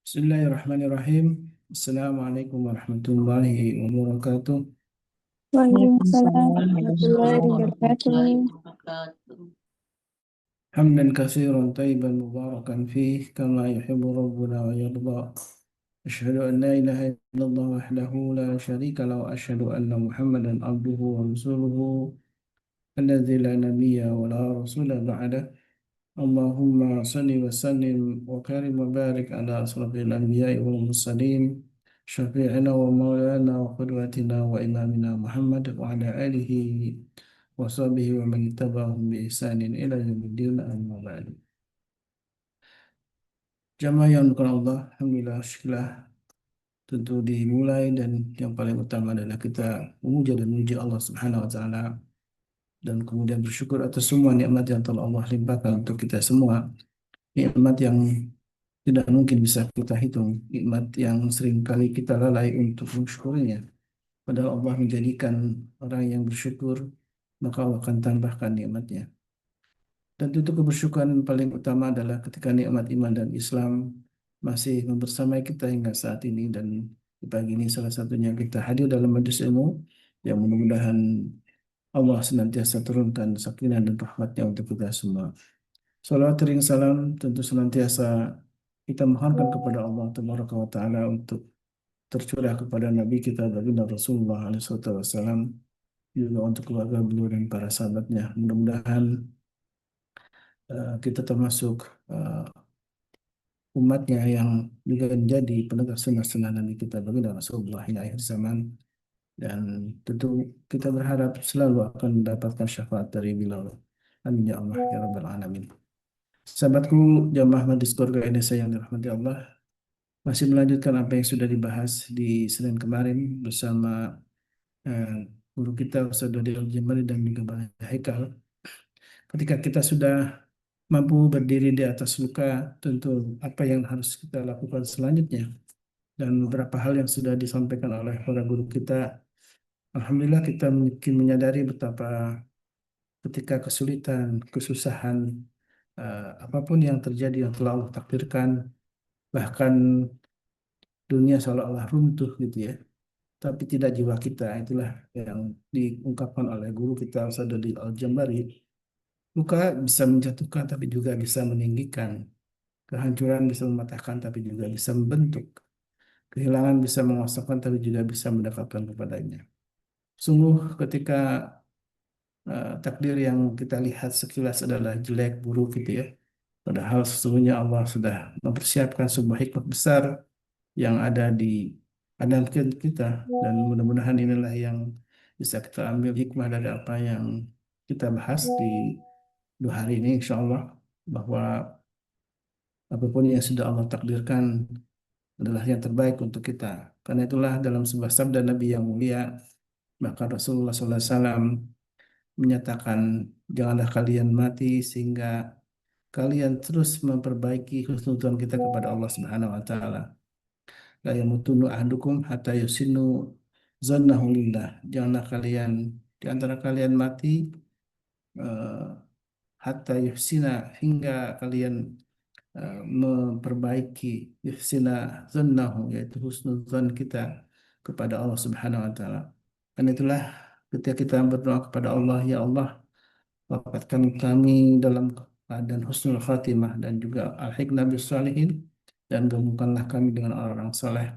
Bismillahirrahmanirrahim. Assalamualaikum warahmatullahi wabarakatuh. Waalaikumsalam warahmatullahi Waalaikumsalam wabarakatuh. warahmatullahi wabarakatuh. Hamdan katsiran tayyiban mubarakan fih kama yuhibbu rabbuna wa yarda. Asyhadu an la ilaha illallah wahdahu la syarika lahu wa asyhadu anna Muhammadan abduhu wa rasuluhu alladzi la nabiyya wa la rasula ba'da. Allahumma salli wa sallim wa karim wa barik ala asrafil anbiya'i wal mursalin syafi'ina wa maulana wa qudwatina wa imamina Muhammad wa ala alihi wa sahbihi wa man tabahum bi ihsanin ila yaumiddin amma ba'du. Jamaah yang dimuliakan Allah, alhamdulillah syukurlah tentu dimulai dan yang paling utama adalah kita memuja dan memuji Allah Subhanahu wa taala dan kemudian bersyukur atas semua nikmat yang telah Allah limpahkan untuk kita semua. Nikmat yang tidak mungkin bisa kita hitung, nikmat yang sering kali kita lalai untuk mensyukurinya. Padahal Allah menjadikan orang yang bersyukur, maka Allah akan tambahkan nikmatnya. Dan tentu kebersyukuran paling utama adalah ketika nikmat iman dan Islam masih membersamai kita hingga saat ini, dan di pagi ini salah satunya kita hadir dalam majelis ilmu yang mudah-mudahan Allah senantiasa turunkan sakinah dan rahmatnya untuk kita semua. Salawat ring salam tentu senantiasa kita mohonkan kepada Allah Tabaraka wa Ta'ala untuk tercurah kepada Nabi kita baginda Rasulullah SAW, juga untuk keluarga beliau dan para sahabatnya. Mudah-mudahan kita termasuk uh, umatnya yang juga menjadi penegak sunnah-sunnah Nabi kita baginda Rasulullah hingga akhir zaman, dan tentu kita berharap selalu akan mendapatkan syafaat dari beliau. Amin ya Allah ya Rabbal Alamin. Sahabatku jamaah Majelis Keluarga Indonesia yang dirahmati Allah, masih melanjutkan apa yang sudah dibahas di Senin kemarin bersama eh, guru kita Ustaz Dodi Al-Jemali dan juga Bang Haikal. Ketika kita sudah mampu berdiri di atas luka, tentu apa yang harus kita lakukan selanjutnya, dan beberapa hal yang sudah disampaikan oleh para guru kita. Alhamdulillah kita mungkin menyadari betapa ketika kesulitan, kesusahan, apapun yang terjadi yang telah Allah takdirkan, bahkan dunia seolah-olah runtuh gitu ya, tapi tidak jiwa kita. Itulah yang diungkapkan oleh guru kita Ustaz Dodi Al-Jambari. Luka bisa menjatuhkan tapi juga bisa meninggikan. Kehancuran bisa mematahkan tapi juga bisa membentuk. Kehilangan bisa mengosongkan tapi juga bisa mendekatkan kepadanya. Sungguh ketika takdir yang kita lihat sekilas adalah jelek, buruk gitu ya. Padahal sesungguhnya Allah sudah mempersiapkan sebuah hikmah besar yang ada di Adam kita, dan mudah-mudahan inilah yang bisa kita ambil hikmah dari apa yang kita bahas di 2 hari ini, insya Allah, bahwa apapun yang sudah Allah takdirkan adalah yang terbaik untuk kita. Karena itulah dalam sebuah sabda Nabi yang mulia, maka Rasulullah SAW menyatakan, janganlah kalian mati sehingga kalian terus memperbaiki husnudzon kita kepada Allah Subhanahu wa taala. La yamutunnu ahadukum hatta yusinnu zannahu lillah. Janganlah kalian di antara kalian mati eh, hatta yuhsina, hingga kalian memperbaiki yuhsina zannahu, yaitu husnudzon kita kepada Allah Subhanahu wa taala. Dan itulah ketika kita berdoa kepada Allah, ya Allah, wafatkan kami dalam keadaan husnul khatimah dan juga al-hikmah bis salihin, dan gabungkanlah kami dengan orang-orang saleh.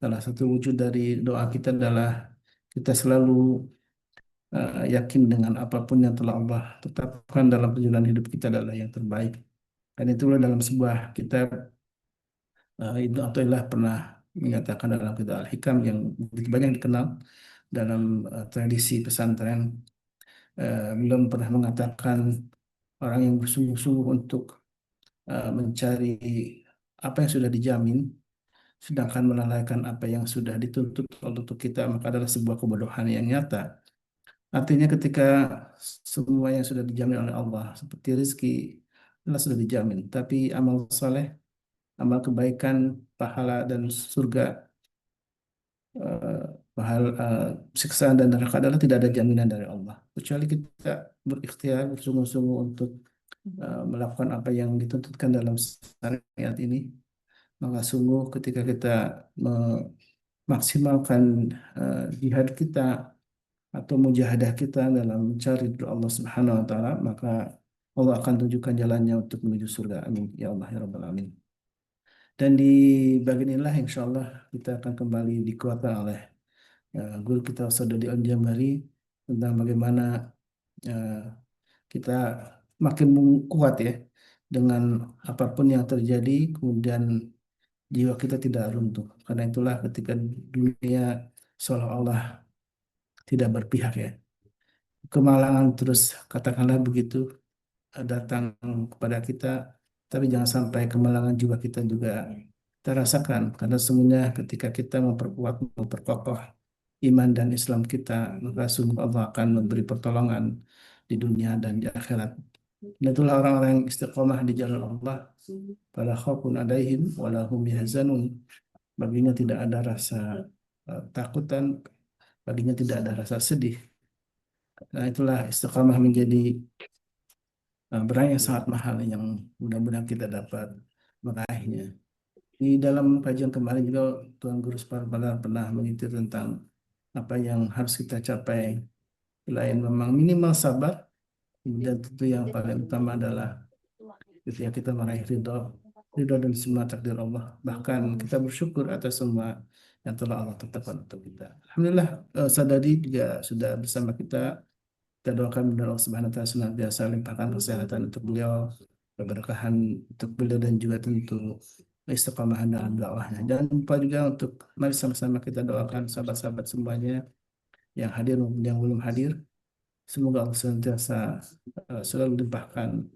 Salah satu wujud dari doa kita adalah kita selalu yakin dengan apapun yang telah Allah tetapkan dalam perjalanan hidup kita adalah yang terbaik. Dan itulah dalam sebuah kitab Ibnu Athaillah pernah menyatakan dalam kitab Al-Hikam yang begitu banyak dikenal dalam tradisi pesantren. Belum pernah mengatakan orang yang bersungguh-sungguh untuk mencari apa yang sudah dijamin, sedangkan melalaikan apa yang sudah dituntut untuk kita, maka adalah sebuah kebodohan yang nyata. Artinya ketika semua yang sudah dijamin oleh Allah seperti rezeki adalah sudah dijamin, tapi amal soleh, amal kebaikan, pahala dan surga, eh, pahala, siksaan dan neraka adalah tidak ada jaminan dari Allah. Kecuali kita berikhtiar bersungguh-sungguh untuk melakukan apa yang dituntutkan dalam syariat ini, Maka sungguh ketika kita memaksimalkan jihad kita atau mujahadah kita dalam mencari ridho Allah Subhanahu wa taala, maka Allah akan tunjukkan jalannya untuk menuju surga. Amin. Ya Allah ya Rabbal Alamin. Dan di bagian inilah insya Allah kita akan kembali dikuatkan oleh guru kita Ustaz Dodi Al-Jambari tentang bagaimana eh, kita makin kuat ya dengan apapun yang terjadi, kemudian jiwa kita tidak runtuh. Karena itulah ketika dunia seolah-olah tidak berpihak ya. Kemalangan terus katakanlah begitu datang kepada kita, tapi jangan sampai kemalangan jiwa kita juga kita rasakan. Karena sesungguhnya ketika kita memperkuat, memperkokoh iman dan Islam kita, maka sungguh Allah akan memberi pertolongan di dunia dan di akhirat. Dan itulah orang-orang yang istiqomah di jalan Allah. Fala khaufun alaihim wala hum yahzanun. Baginya tidak ada rasa takutan, baginya tidak ada rasa sedih. Nah, itulah istiqamah menjadi barang yang sangat mahal yang mudah-mudahan kita dapat meraihnya. Di dalam kajian kemarin juga Tuan Guru Subhanallah pernah mengintir tentang apa yang harus kita capai. Selain memang minimal sabar, dan tentu yang paling utama adalah ketika kita meraih ridho, ridho dan semua takdir Allah. Bahkan kita bersyukur atas semua yang telah Allah tetapkan untuk kita. Alhamdulillah, Sadadi juga sudah bersama kita. Kita doakan mudah Allah Subhanahu wa taala senantiasa limpahkan kesehatan untuk beliau, keberkahan untuk beliau dan juga tentu istiqamahan dalam dakwahnya. Jangan lupa juga untuk mari sama-sama kita doakan sahabat-sahabat semuanya yang hadir maupun yang belum hadir. Semoga Allah senantiasa selalu limpahkan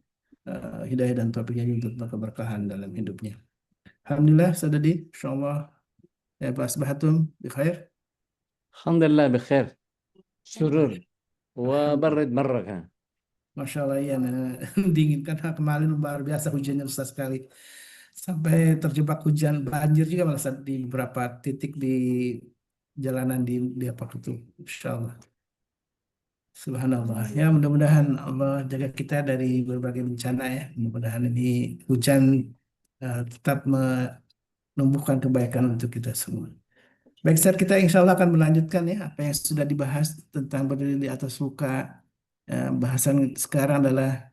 hidayah dan taufiknya untuk keberkahan dalam hidupnya. Alhamdulillah, Sadadi, insyaallah ya Pak Asbahatum bi khair. الحمد لله بخير سرور Alhamdulillah. وبرد مرة كان. Masya Allah ya, nah, dingin kan kemarin luar biasa hujannya besar sekali. Sampai terjebak hujan banjir juga malah di beberapa titik di jalanan di apa itu. Insya Allah. Subhanallah. Ya mudah-mudahan Allah jaga kita dari berbagai bencana ya. Mudah-mudahan ini hujan tetap menumbuhkan kebaikan untuk kita semua. Baik, Ustaz, kita insya Allah akan melanjutkan ya apa yang sudah dibahas tentang berdiri di atas luka. Bahasan sekarang adalah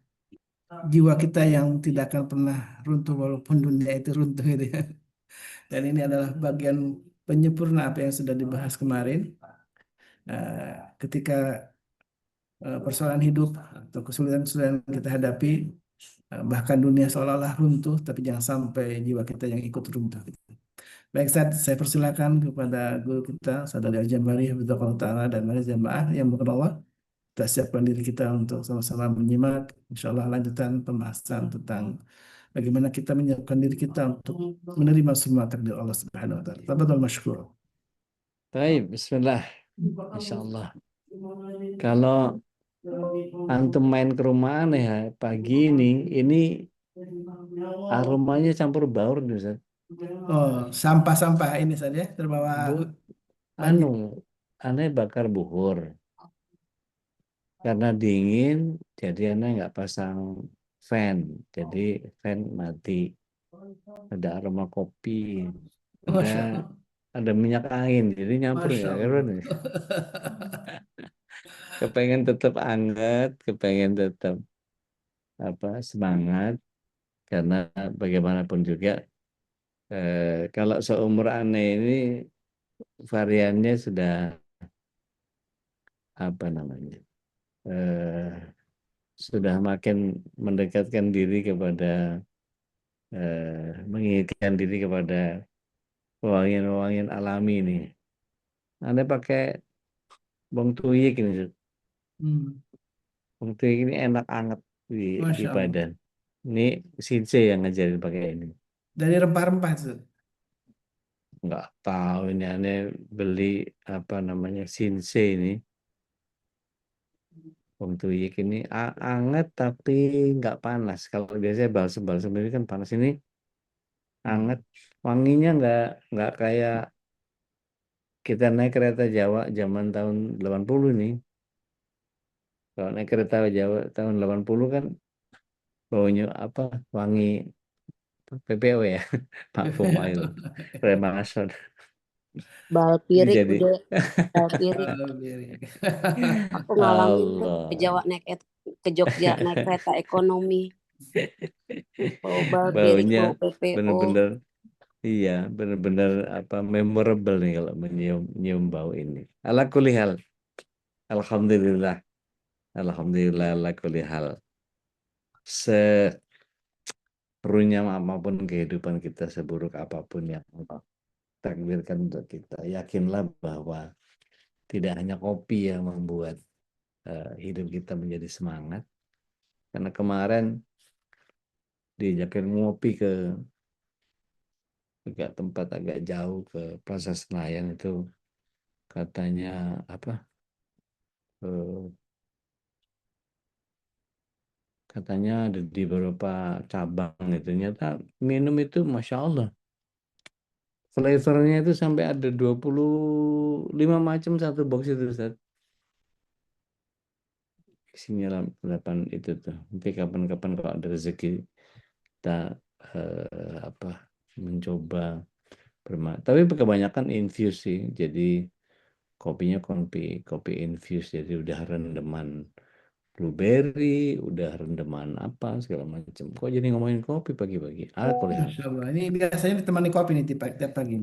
jiwa kita yang tidak akan pernah runtuh walaupun dunia itu runtuh gitu ya. Dan ini adalah bagian penyempurna apa yang sudah dibahas kemarin. Ketika persoalan hidup atau kesulitan-kesulitan yang kita hadapi, bahkan dunia seolah-olah runtuh, tapi jangan sampai jiwa kita yang ikut runtuh. Baik, Ustaz, saya persilakan kepada guru kita, Saudara Al-Jambari, Hafizahullah Ta'ala, dan mari jamaah yang berkenallah. Kita siapkan diri kita untuk sama-sama menyimak, insya Allah lanjutan pembahasan tentang bagaimana kita menyiapkan diri kita untuk menerima semua takdir Allah Subhanahu wa taala. Tafadhal masykur. طيب بسم الله ما شاء الله. Kalau antum main ke rumah aneh ya, pagi ini aromanya campur baur nih Ustaz. Oh, sampah-sampah ini saja terbawa Bu, banjir. aneh bakar buhur karena dingin, jadi aneh nggak pasang fan, jadi fan mati. Ada aroma kopi, ada Masya Allah. ada minyak angin, jadi nyampur Masya nggak Allah. keren nih. Kepengen tetap anget, kepengen tetap semangat karena bagaimanapun juga kalau seumur aneh ini variannya sudah apa namanya eh, sudah makin mendekatkan diri kepada mengingatkan diri kepada pewangian-pewangian alami ini. Anda pakai bong tuyik ini, Hmm. bong tuyik ini enak anget di Masya Allah. badan. Ini Sinse yang ngajarin pakai ini. Dari rempah-rempah itu. Nggak tahu ini aneh beli apa namanya Sinse ini. Bong tuyik ini anget tapi nggak panas. Kalau biasanya balsem-balsem ini kan panas, ini anget. Wanginya nggak kayak kita naik kereta Jawa zaman tahun 80 nih. Kalau naik kereta Jawa tahun 80 kan baunya wangi PPO ya, Pak Fumail Remason. Bal Ini pirik jadi udah, bal pirik. Aku ngalamin tuh ke Jawa Allah, naik ke Jogja naik kereta ekonomi. Bau bal pirik, baunya bau PPO. bener-bener, iya, bener-bener apa memorable nih kalau menyium nyium bau ini. Ala kulli hal, alhamdulillah, alhamdulillah ala kulli hal. Serunya apapun kehidupan kita, seburuk apapun yang Allah takdirkan untuk kita, yakinlah bahwa tidak hanya kopi yang membuat hidup kita menjadi semangat. Karena kemarin diajakin ngopi ke agak tempat agak jauh ke Plaza Senayan itu, katanya apa? Katanya ada di beberapa cabang itu, ternyata minum itu Masya Allah. Flavornya itu sampai ada 25 macam satu box itu, Ustaz. Isinya 8 itu tuh. Nanti kapan-kapan kalau ada rezeki kita apa mencoba tapi kebanyakan infuse sih. Jadi kopinya kopi infuse, jadi udah rendeman blueberry, udah rendeman apa segala macam. Kok jadi ngomongin kopi pagi-pagi? Alkohol. Masya Allah. Ini biasanya ditemani kopi nih tiap pagi.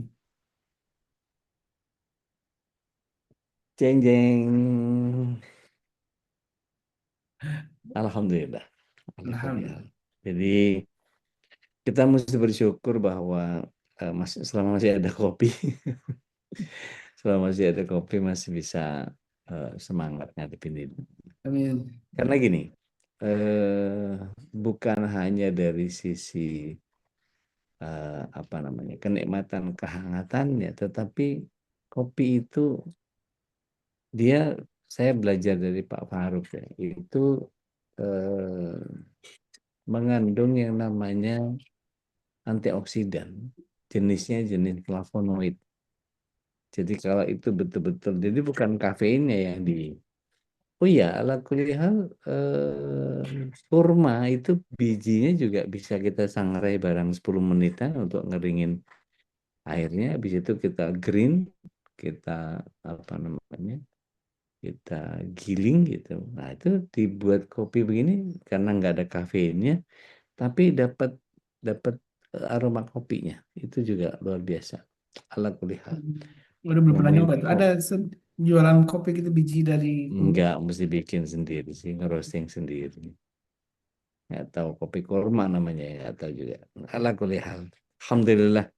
Jeng jeng. Alhamdulillah. Alhamdulillah. Alhamdulillah. Jadi kita mesti bersyukur bahwa selama masih ada kopi, selama masih ada kopi masih bisa semangat ngadepin ini. Amin. Karena gini, bukan hanya dari sisi apa namanya kenikmatan kehangatannya, tetapi kopi itu dia, saya belajar dari Pak Faruk ya, itu mengandung yang namanya antioksidan, jenisnya jenis flavonoid. Jadi kalau itu betul-betul, jadi bukan kafeinnya yang di. Oh iya, ala kulli hal, kurma itu bijinya juga bisa kita sangrai barang 10 menitan untuk ngeringin airnya. Habis itu kita green, kita apa namanya, kita giling gitu. Nah itu dibuat kopi begini karena nggak ada kafeinnya, tapi dapat dapat aroma kopinya. Itu juga luar biasa. Ala kulli hal. Udah belum pernah Ngomongin nyoba tuh. Ada kopi, jualan kopi gitu biji dari kurma. nggak mesti bikin sendiri sih, ngerosting sendiri. Nggak tahu kopi kurma namanya ya, nggak tahu juga. Ala kulli hal. Alhamdulillah.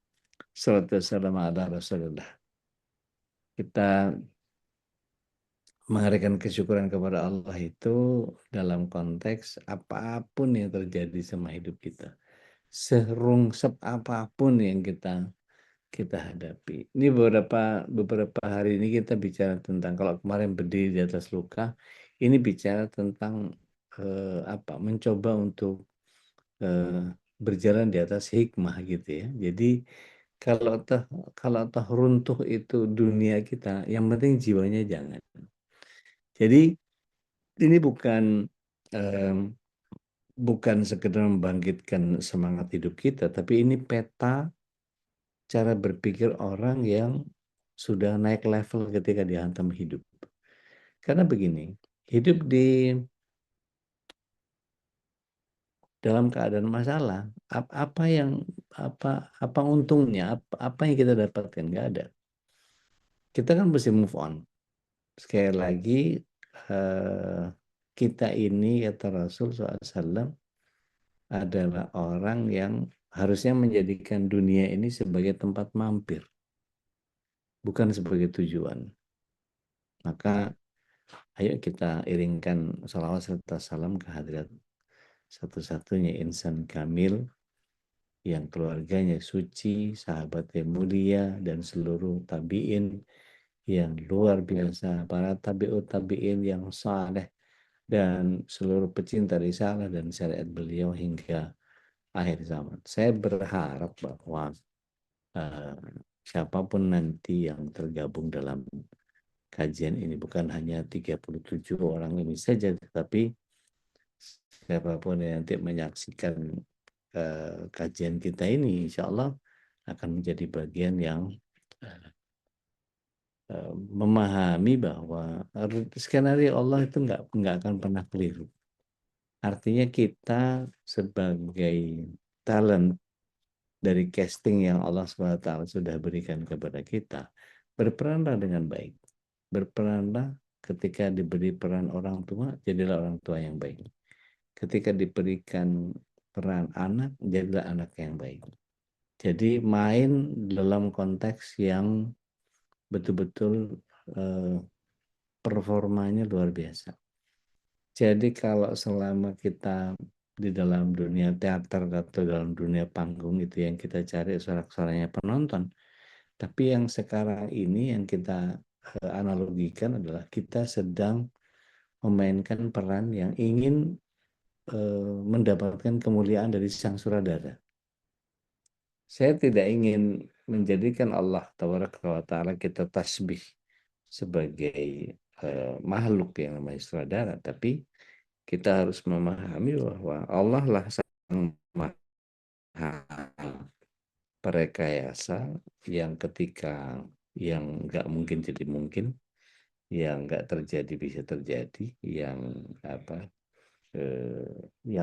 Salatu wassalamu ala Rasulullah. Kita mengadakan kesyukuran kepada Allah itu dalam konteks apapun yang terjadi sama hidup kita. Serungsep apapun yang kita hadapi. Ini beberapa hari ini kita bicara tentang, kalau kemarin berdiri di atas luka, ini bicara tentang apa? Mencoba untuk berjalan di atas hikmah gitu ya. Jadi kalau toh runtuh itu dunia kita, yang penting jiwanya jangan. Jadi ini bukan sekedar membangkitkan semangat hidup kita, tapi ini peta cara berpikir orang yang sudah naik level ketika dihantam hidup. Karena begini, hidup dalam keadaan masalah, apa untungnya, apa yang kita dapatkan? Nggak ada. Kita kan mesti move on. Sekali lagi, kita ini kata Rasul SAW adalah orang yang harusnya menjadikan dunia ini sebagai tempat mampir, bukan sebagai tujuan. Maka ayo kita iringkan salawat serta salam ke hadirat satu-satunya insan kamil yang keluarganya suci, sahabatnya mulia, dan seluruh tabi'in yang luar biasa, para tabi'ut tabi'in yang saleh, dan seluruh pecinta risalah dan syariat beliau hingga akhir zaman. Saya berharap bahwa uh, siapapun nanti yang tergabung dalam kajian ini, bukan hanya 37 orang ini saja, tetapi siapapun yang nanti menyaksikan kajian kita ini, insya Allah akan menjadi bagian yang memahami bahwa skenario Allah itu nggak akan pernah keliru. Artinya kita sebagai talent dari casting yang Allah SWT sudah berikan kepada kita, berperanlah dengan baik. Berperanlah ketika diberi peran orang tua, jadilah orang tua yang baik. Ketika diberikan peran anak, jadilah anak yang baik. Jadi main dalam konteks yang betul-betul performanya luar biasa. Jadi kalau selama kita di dalam dunia teater atau dalam dunia panggung itu yang kita cari sorak-soranya penonton. Tapi yang sekarang ini yang kita analogikan adalah kita sedang memainkan peran yang ingin mendapatkan kemuliaan dari sang sutradara. Saya tidak ingin menjadikan Allah Ta'ala kita tasbih sebagai makhluk yang namanya sutradara, tapi kita harus memahami bahwa Allah lah sang maha perekayasa yang ketika yang nggak mungkin jadi mungkin, yang nggak terjadi bisa terjadi, yang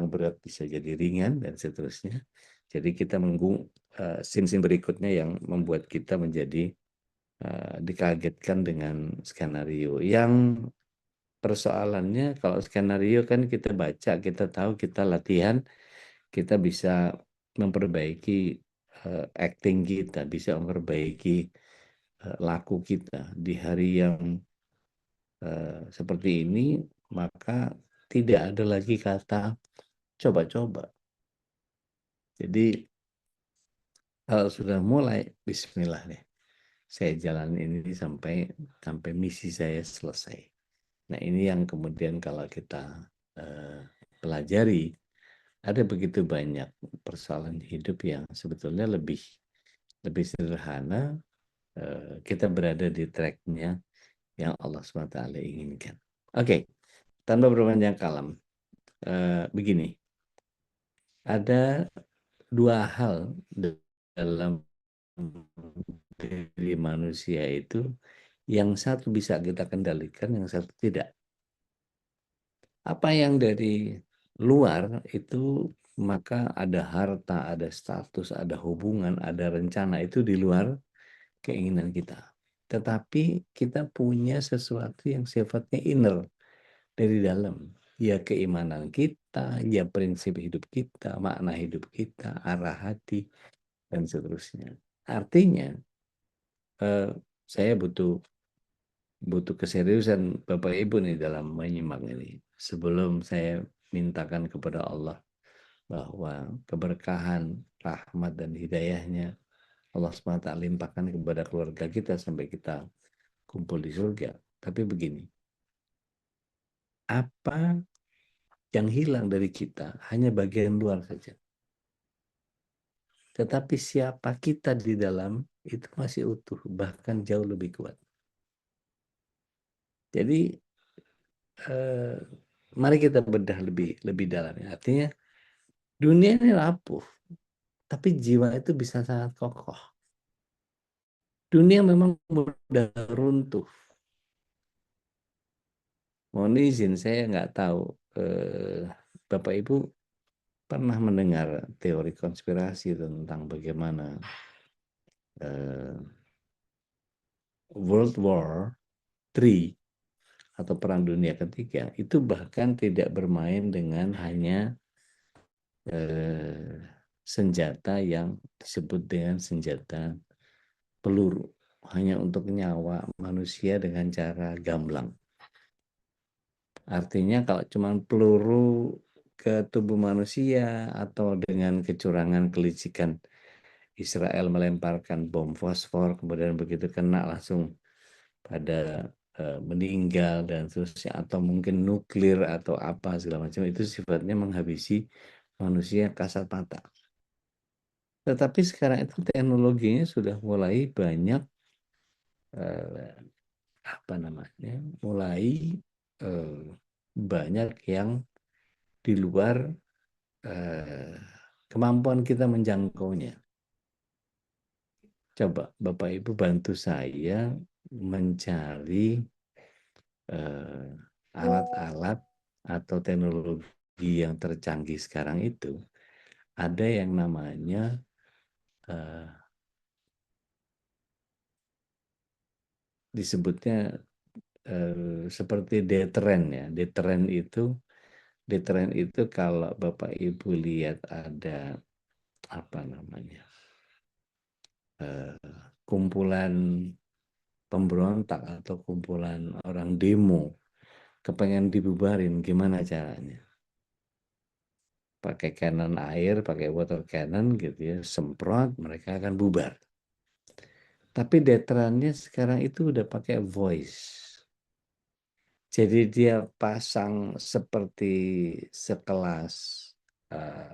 berat bisa jadi ringan dan seterusnya. Jadi kita menunggu scene-scene berikutnya yang membuat kita menjadi dikagetkan dengan skenario yang persoalannya kalau skenario kan kita baca, kita tahu, kita latihan, kita bisa memperbaiki acting kita, bisa memperbaiki laku kita di hari yang seperti ini, maka tidak ada lagi kata coba-coba. Jadi kalau sudah mulai, bismillah deh. Saya jalan ini sampai misi saya selesai. Nah ini yang kemudian kalau kita pelajari, ada begitu banyak persoalan hidup yang sebetulnya lebih sederhana. Kita berada di tracknya yang Allah SWT inginkan. Oke, tanpa berpanjang kalam, begini, ada dua hal dalam diri manusia itu, yang satu bisa kita kendalikan, yang satu tidak. Apa yang dari luar itu, maka ada harta, ada status, ada hubungan, ada rencana, itu di luar keinginan kita. Tetapi kita punya sesuatu yang sifatnya inner, dari dalam. Ya keimanan kita, ya prinsip hidup kita, makna hidup kita, arah hati, dan seterusnya. Artinya, saya butuh keseriusan Bapak Ibu nih dalam menyimak ini. Sebelum saya mintakan kepada Allah bahwa keberkahan, rahmat, dan hidayahnya Allah SWT limpahkan kepada keluarga kita sampai kita kumpul di surga. Tapi begini, apa yang hilang dari kita hanya bagian luar saja. Tetapi siapa kita di dalam itu masih utuh, bahkan jauh lebih kuat. Jadi mari kita bedah lebih dalam. Artinya dunia ini rapuh, tapi jiwa itu bisa sangat kokoh. Dunia memang mudah runtuh. Mohon izin, saya nggak tahu Bapak Ibu pernah mendengar teori konspirasi tentang bagaimana World War III atau Perang Dunia Ketiga itu bahkan tidak bermain dengan hanya senjata yang disebut dengan senjata peluru, hanya untuk nyawa manusia dengan cara gamblang. Artinya kalau cuma peluru ke tubuh manusia atau dengan kecurangan kelicikan Israel melemparkan bom fosfor, kemudian begitu kena langsung pada meninggal dan seterusnya, atau mungkin nuklir atau apa segala macam, itu sifatnya menghabisi manusia kasat mata. Tetapi sekarang itu teknologinya sudah mulai banyak banyak yang di luar kemampuan kita menjangkaunya. Coba Bapak Ibu bantu saya mencari alat-alat atau teknologi yang tercanggih sekarang itu. Ada yang namanya disebutnya seperti deteren ya. Deteren itu kalau Bapak Ibu lihat ada apa namanya kumpulan pemberontak atau kumpulan orang demo kepengen dibubarin, gimana caranya? Pakai cannon air, pakai water cannon gitu ya, semprot, mereka akan bubar. Tapi deterannya sekarang itu udah pakai voice. Jadi dia pasang seperti sekelas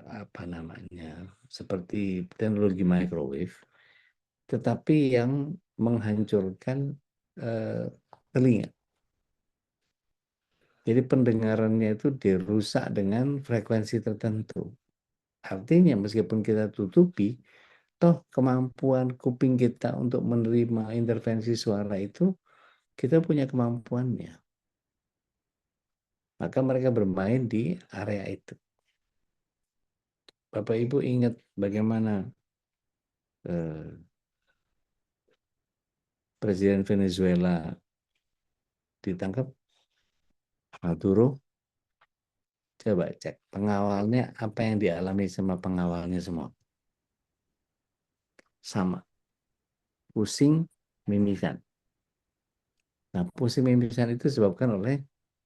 apa namanya, seperti teknologi microwave, tetapi yang menghancurkan telinga. Jadi pendengarannya itu dirusak dengan frekuensi tertentu. Artinya meskipun kita tutupi, toh kemampuan kuping kita untuk menerima intervensi suara itu, kita punya kemampuannya. Maka mereka bermain di area itu. Bapak Ibu ingat bagaimana Presiden Venezuela ditangkap, Maduro? Coba cek pengawalnya, apa yang dialami sama pengawalnya semua. Sama. Pusing, mimisan. Nah, pusing mimisan itu disebabkan oleh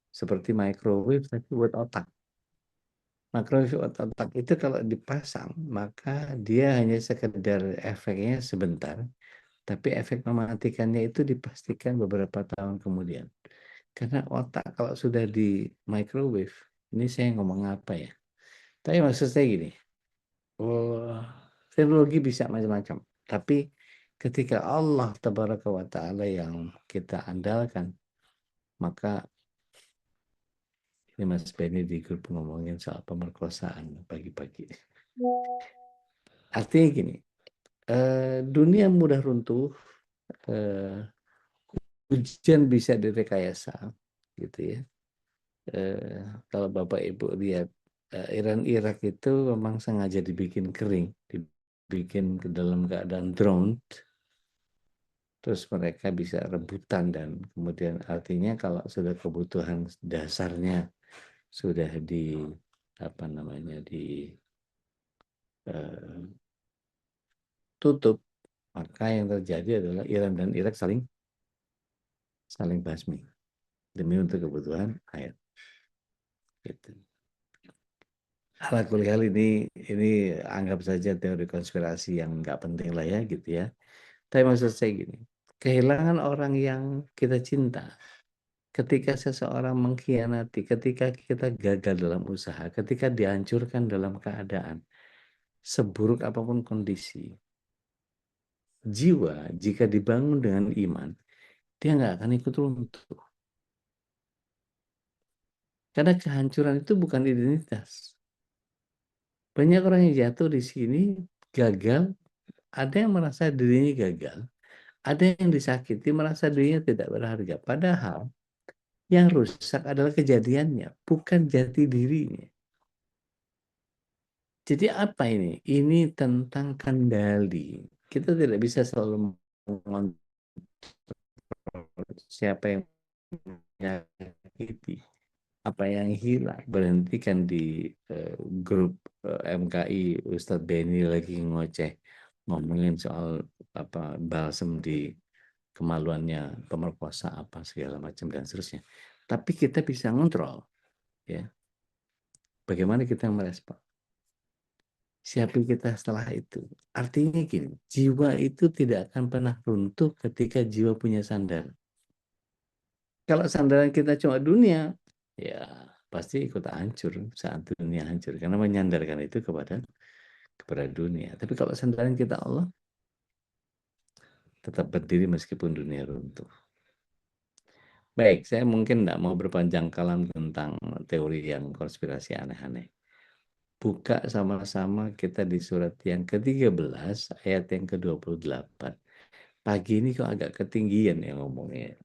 seperti microwave tapi buat otak. Microwave buat otak itu kalau dipasang, maka dia hanya sekedar efeknya sebentar, tapi efek mematikannya itu dipastikan beberapa tahun kemudian. Karena otak kalau sudah di microwave, ini saya ngomong apa ya? Tapi maksud saya gini, teknologi bisa macam-macam. Tapi ketika Allah Tabaraka wa Ta'ala yang kita andalkan, maka ini Mas Benny di grup ngomongin soal pemerkosaan pagi-pagi. Artinya gini, dunia mudah runtuh, ujian bisa direkayasa, gitu ya. Kalau Bapak Ibu lihat Iran Irak itu memang sengaja dibikin kering, dibikin ke dalam keadaan drone, terus mereka bisa rebutan dan kemudian artinya kalau sudah kebutuhan dasarnya sudah di apa namanya ditutup, maka yang terjadi adalah Iran dan Irak saling basmi demi untuk kebutuhan air. Gitu. Ala kuliah ini anggap saja teori konspirasi yang nggak penting lah ya gitu ya. Tapi maksud saya gini, kehilangan orang yang kita cinta, ketika seseorang mengkhianati, ketika kita gagal dalam usaha, ketika dihancurkan dalam keadaan, seburuk apapun kondisi, jiwa jika dibangun dengan iman, dia nggak akan ikut runtuh. Karena kehancuran itu bukan identitas. Banyak orang yang jatuh di sini gagal, ada yang merasa dirinya gagal, ada yang disakiti merasa dirinya tidak berharga. Padahal yang rusak adalah kejadiannya, bukan jati dirinya. Jadi apa ini? Ini tentang kendali. Kita tidak bisa selalu mengontrol siapa yang menyakiti, apa yang hilang. Berhentikan di grup MKI Ustadz Benny lagi ngoceh ngomongin soal apa balsem di kemaluannya pemerkosa apa segala macam dan seterusnya. Tapi kita bisa ngontrol, ya. Bagaimana kita merespon? Siapa kita setelah itu? Artinya gini, jiwa itu tidak akan pernah runtuh ketika jiwa punya sandar. Kalau sandaran kita cuma dunia, ya pasti ikut hancur saat dunia hancur karena menyandarkan itu kepada dunia. Tapi kalau sandaran kita Allah, tetap berdiri meskipun dunia runtuh. Baik, saya mungkin tidak mau berpanjang kalam tentang teori yang konspirasi aneh-aneh. buka sama-sama kita di surat yang ke-13 ayat yang ke-28. Pagi ini kok agak ketinggian ya ngomongnya.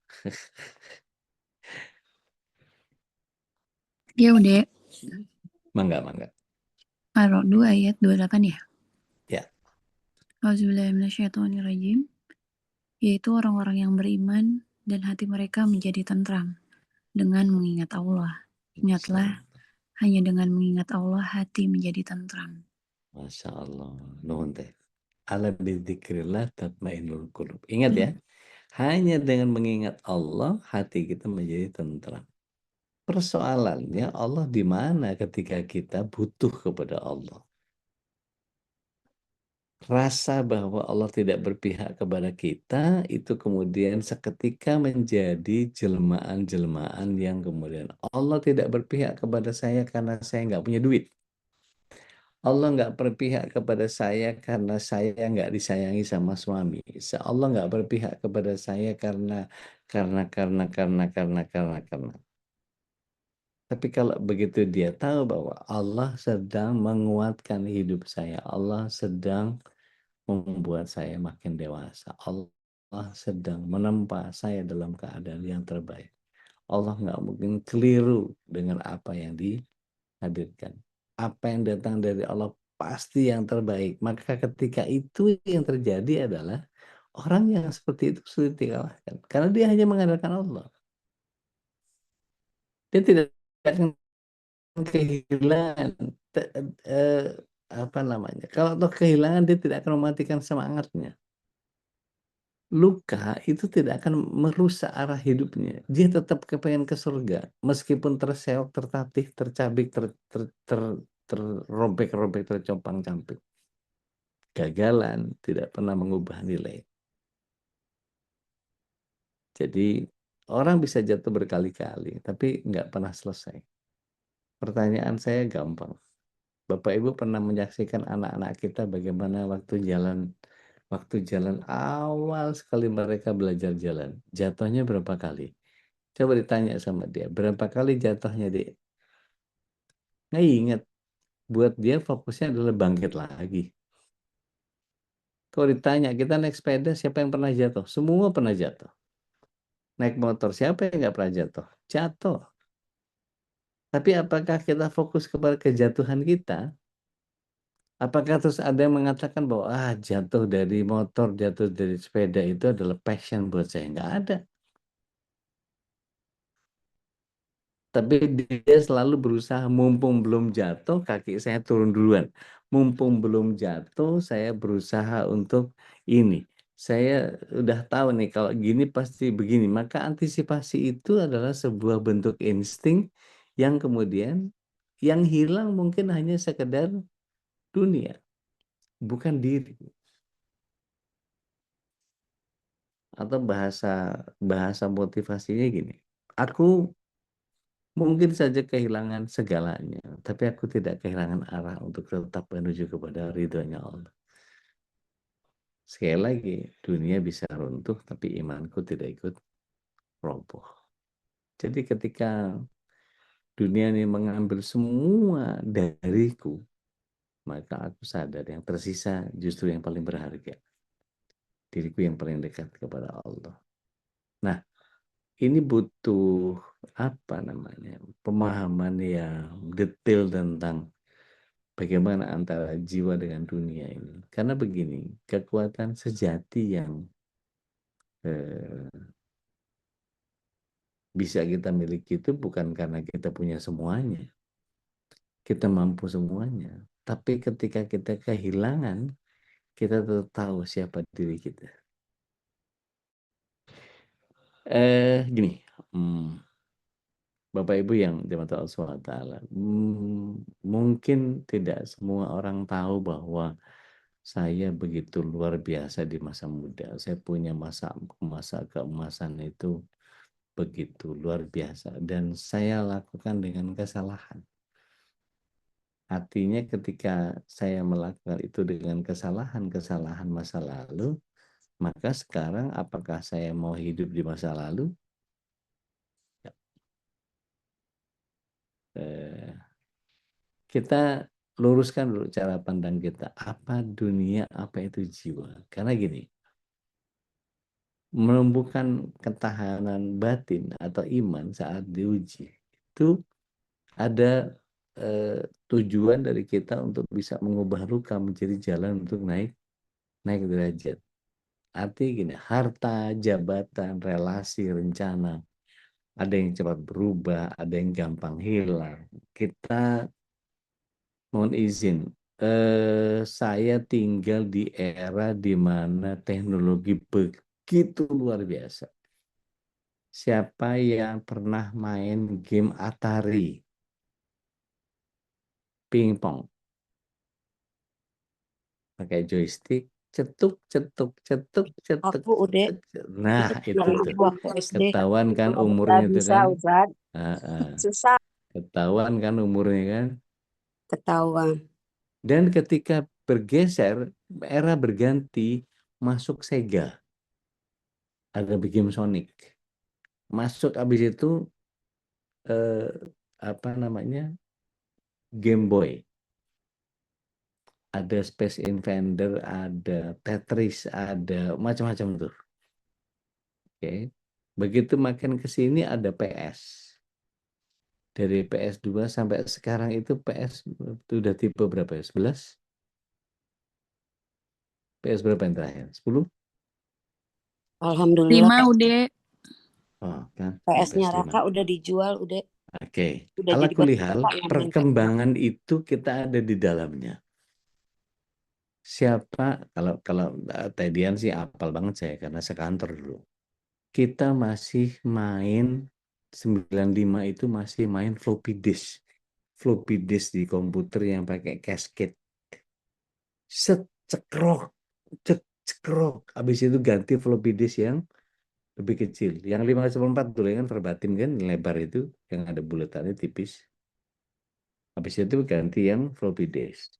Ya udah, Mangga. Ar-Ra'd 2 ayat 28 ya. Ya. Auzubillahiminasyaitonirrajim. Yaitu orang-orang yang beriman dan hati mereka menjadi tentram dengan mengingat Allah. Ingatlah, hanya dengan mengingat Allah hati menjadi tentram. Masya Allah. Nuhun teh. Ala bidzikrillah tatmainnul qulub. Ingat ya, hanya dengan mengingat Allah hati kita menjadi tentram. Persoalannya Allah di mana ketika kita butuh kepada Allah. Rasa bahwa Allah tidak berpihak kepada kita itu kemudian seketika menjadi jelmaan-jelmaan yang kemudian Allah tidak berpihak kepada saya karena saya nggak punya duit. Allah nggak berpihak kepada saya karena saya nggak disayangi sama suami. Allah nggak berpihak kepada saya karena. Tapi kalau begitu dia tahu bahwa Allah sedang menguatkan hidup saya, Allah sedang membuat saya makin dewasa, Allah sedang menempa saya dalam keadaan yang terbaik. Allah nggak mungkin keliru dengan apa yang dihadirkan. Apa yang datang dari Allah pasti yang terbaik. Maka ketika itu yang terjadi adalah orang yang seperti itu sulit dikalahkan. Karena dia hanya mengandalkan Allah. Dia tidak akan kehilangan apa namanya? Kalau toh kehilangan dia tidak akan mematikan semangatnya. Luka itu tidak akan merusak arah hidupnya. Dia tetap kepengen ke surga meskipun terseok, tertatih, tercabik, terrobek-robek, tercompang-camping. Gagalan tidak pernah mengubah nilai. Jadi orang bisa jatuh berkali-kali tapi nggak pernah selesai. Pertanyaan saya gampang. Bapak Ibu pernah menyaksikan anak-anak kita bagaimana waktu jalan awal sekali mereka belajar jalan. Jatuhnya berapa kali? Coba ditanya sama dia, berapa kali jatuhnya dia? Nggak ingat. Buat dia fokusnya adalah bangkit lagi. Kalau ditanya, kita naik sepeda, siapa yang pernah jatuh? Semua pernah jatuh. Naik motor, siapa yang nggak pernah jatuh? Jatuh. Tapi apakah kita fokus kepada kejatuhan kita? Apakah terus ada yang mengatakan bahwa jatuh dari motor, jatuh dari sepeda itu adalah passion buat saya? Nggak ada. Tapi dia selalu berusaha, mumpung belum jatuh, kaki saya turun duluan. Mumpung belum jatuh, saya berusaha untuk ini. Saya udah tahu nih, kalau gini pasti begini. Maka antisipasi itu adalah sebuah bentuk insting yang kemudian yang hilang mungkin hanya sekedar dunia, bukan diri. Atau bahasa motivasinya gini. Aku mungkin saja kehilangan segalanya, tapi aku tidak kehilangan arah untuk tetap menuju kepada ridhonya Allah. Sekali lagi, dunia bisa runtuh, tapi imanku tidak ikut roboh. Jadi ketika dunia ini mengambil semua dariku, maka aku sadar yang tersisa justru yang paling berharga. Diriku yang paling dekat kepada Allah. Nah, ini butuh apa namanya? Pemahaman yang detail tentang bagaimana antara jiwa dengan dunia ini. Karena begini, kekuatan sejati yang bisa kita miliki itu bukan karena kita punya semuanya. Kita mampu semuanya. Tapi ketika kita kehilangan, kita tetap tahu siapa diri kita. Gini, Bapak Ibu yang dirahmati Allah SWT, mungkin tidak semua orang tahu bahwa saya begitu luar biasa di masa muda. Saya punya masa keemasan itu begitu luar biasa. Dan saya lakukan dengan kesalahan. Artinya ketika saya melakukan itu dengan kesalahan masa lalu, maka sekarang apakah saya mau hidup di masa lalu? Kita luruskan dulu cara pandang kita. Apa dunia, apa itu jiwa? Karena gini, menumbuhkan ketahanan batin atau iman saat diuji itu ada tujuan dari kita untuk bisa mengubah luka menjadi jalan untuk naik derajat. Artinya gini, harta, jabatan, relasi, rencana, ada yang cepat berubah, ada yang gampang hilang. Kita mohon izin, saya tinggal di era di mana teknologi begitu luar biasa. Siapa yang pernah main game Atari, pingpong, pakai joystick, cetuk, cetuk, cetuk, cetuk, Aku udah cetuk. Nah, itu yang tuh. itu waktu SD Ketahuan kan nggak umurnya itu bisa kan? Ustaz. Ah, ah. Susah Ketahuan kan umurnya kan? ketahuan. Dan ketika bergeser, era berganti, masuk Sega, ada game Sonic. Masuk habis itu apa namanya? Game Boy. Ada Space Invader, ada Tetris, ada macam-macam tuh. Oke. Begitu makin ke sini ada PS. Dari PS2 sampai sekarang itu PS sudah tipe berapa ya? 11? PS berapa yang terakhir? 10? Alhamdulillah 5 udah. Oh, kan. PS-nya PS5. Raka udah dijual, udah Oke. jadi Ala kulli hal, bapak yang main PS. perkembangan itu kita ada di dalamnya. Siapa kalau Tedian sih apal banget saya karena sekantor dulu. Kita masih main 95 itu masih main floppy disk. Floppy disk di komputer yang pakai casket. Set, cekrok, cekrok. Habis itu ganti floppy disk yang lebih kecil. Yang 514 dulu kan verbatim kan lebar itu yang ada bulatannya tipis. Habis itu ganti yang floppy disk.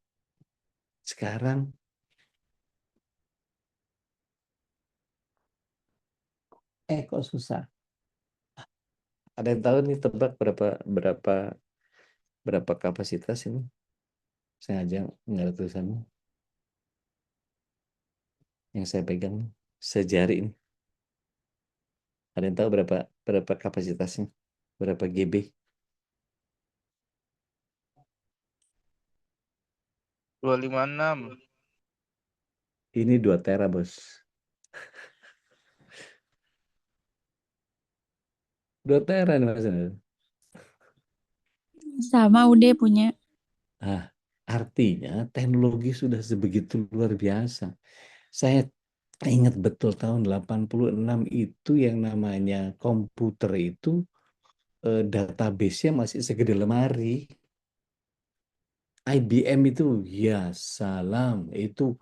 Sekarang kok susah. Ada yang tahu nih tebak berapa kapasitas ini? Saya aja nggak ada tulisannya. Yang saya pegang sejari ini. Ada yang tahu berapa kapasitasnya? Berapa GB? 256. Ini 2 tera, Bos. 2 tera nih Mas. Sama udah punya. Nah, artinya teknologi sudah sebegitu luar biasa. Saya ingat betul tahun 86 itu yang namanya komputer itu database-nya masih segede lemari. IBM itu ya salam itu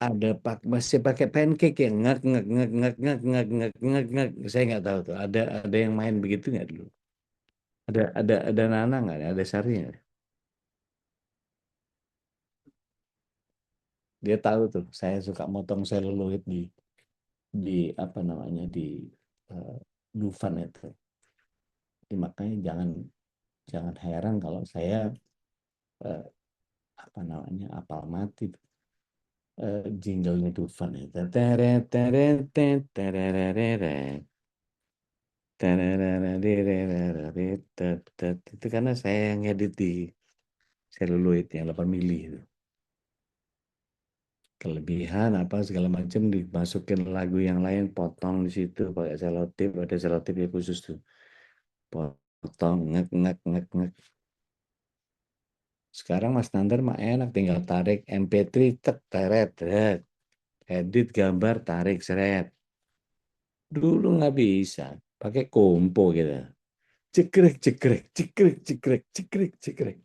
ada masih pakai pancake yang ngak ngak ngak ngak ngak ngak ngak ngak ngak. Saya nggak tahu tuh ada yang main begitu nggak dulu? Ada Nana nggak? Ada Sari nggak? Dia tahu tuh saya suka motong seluloid di apa namanya di uh, Dufan itu. Jadi makanya jangan heran kalau saya uh, apa namanya apal mati jinglenya Dufan itu. Teret teret teret teret itu karena saya yang ngedit di seluloid yang 8 mili itu. Kelebihan apa segala macam dimasukin lagu yang lain potong di situ pakai selotip ada selotip ya khusus tuh potong ngek ngek ngek ngek. Sekarang Mas Nandar mah enak tinggal tarik MP3 tek teret teret edit gambar tarik seret. Dulu nggak bisa pakai kompo gitu cekrek cekrek cekrek cekrek cekrek cekrek.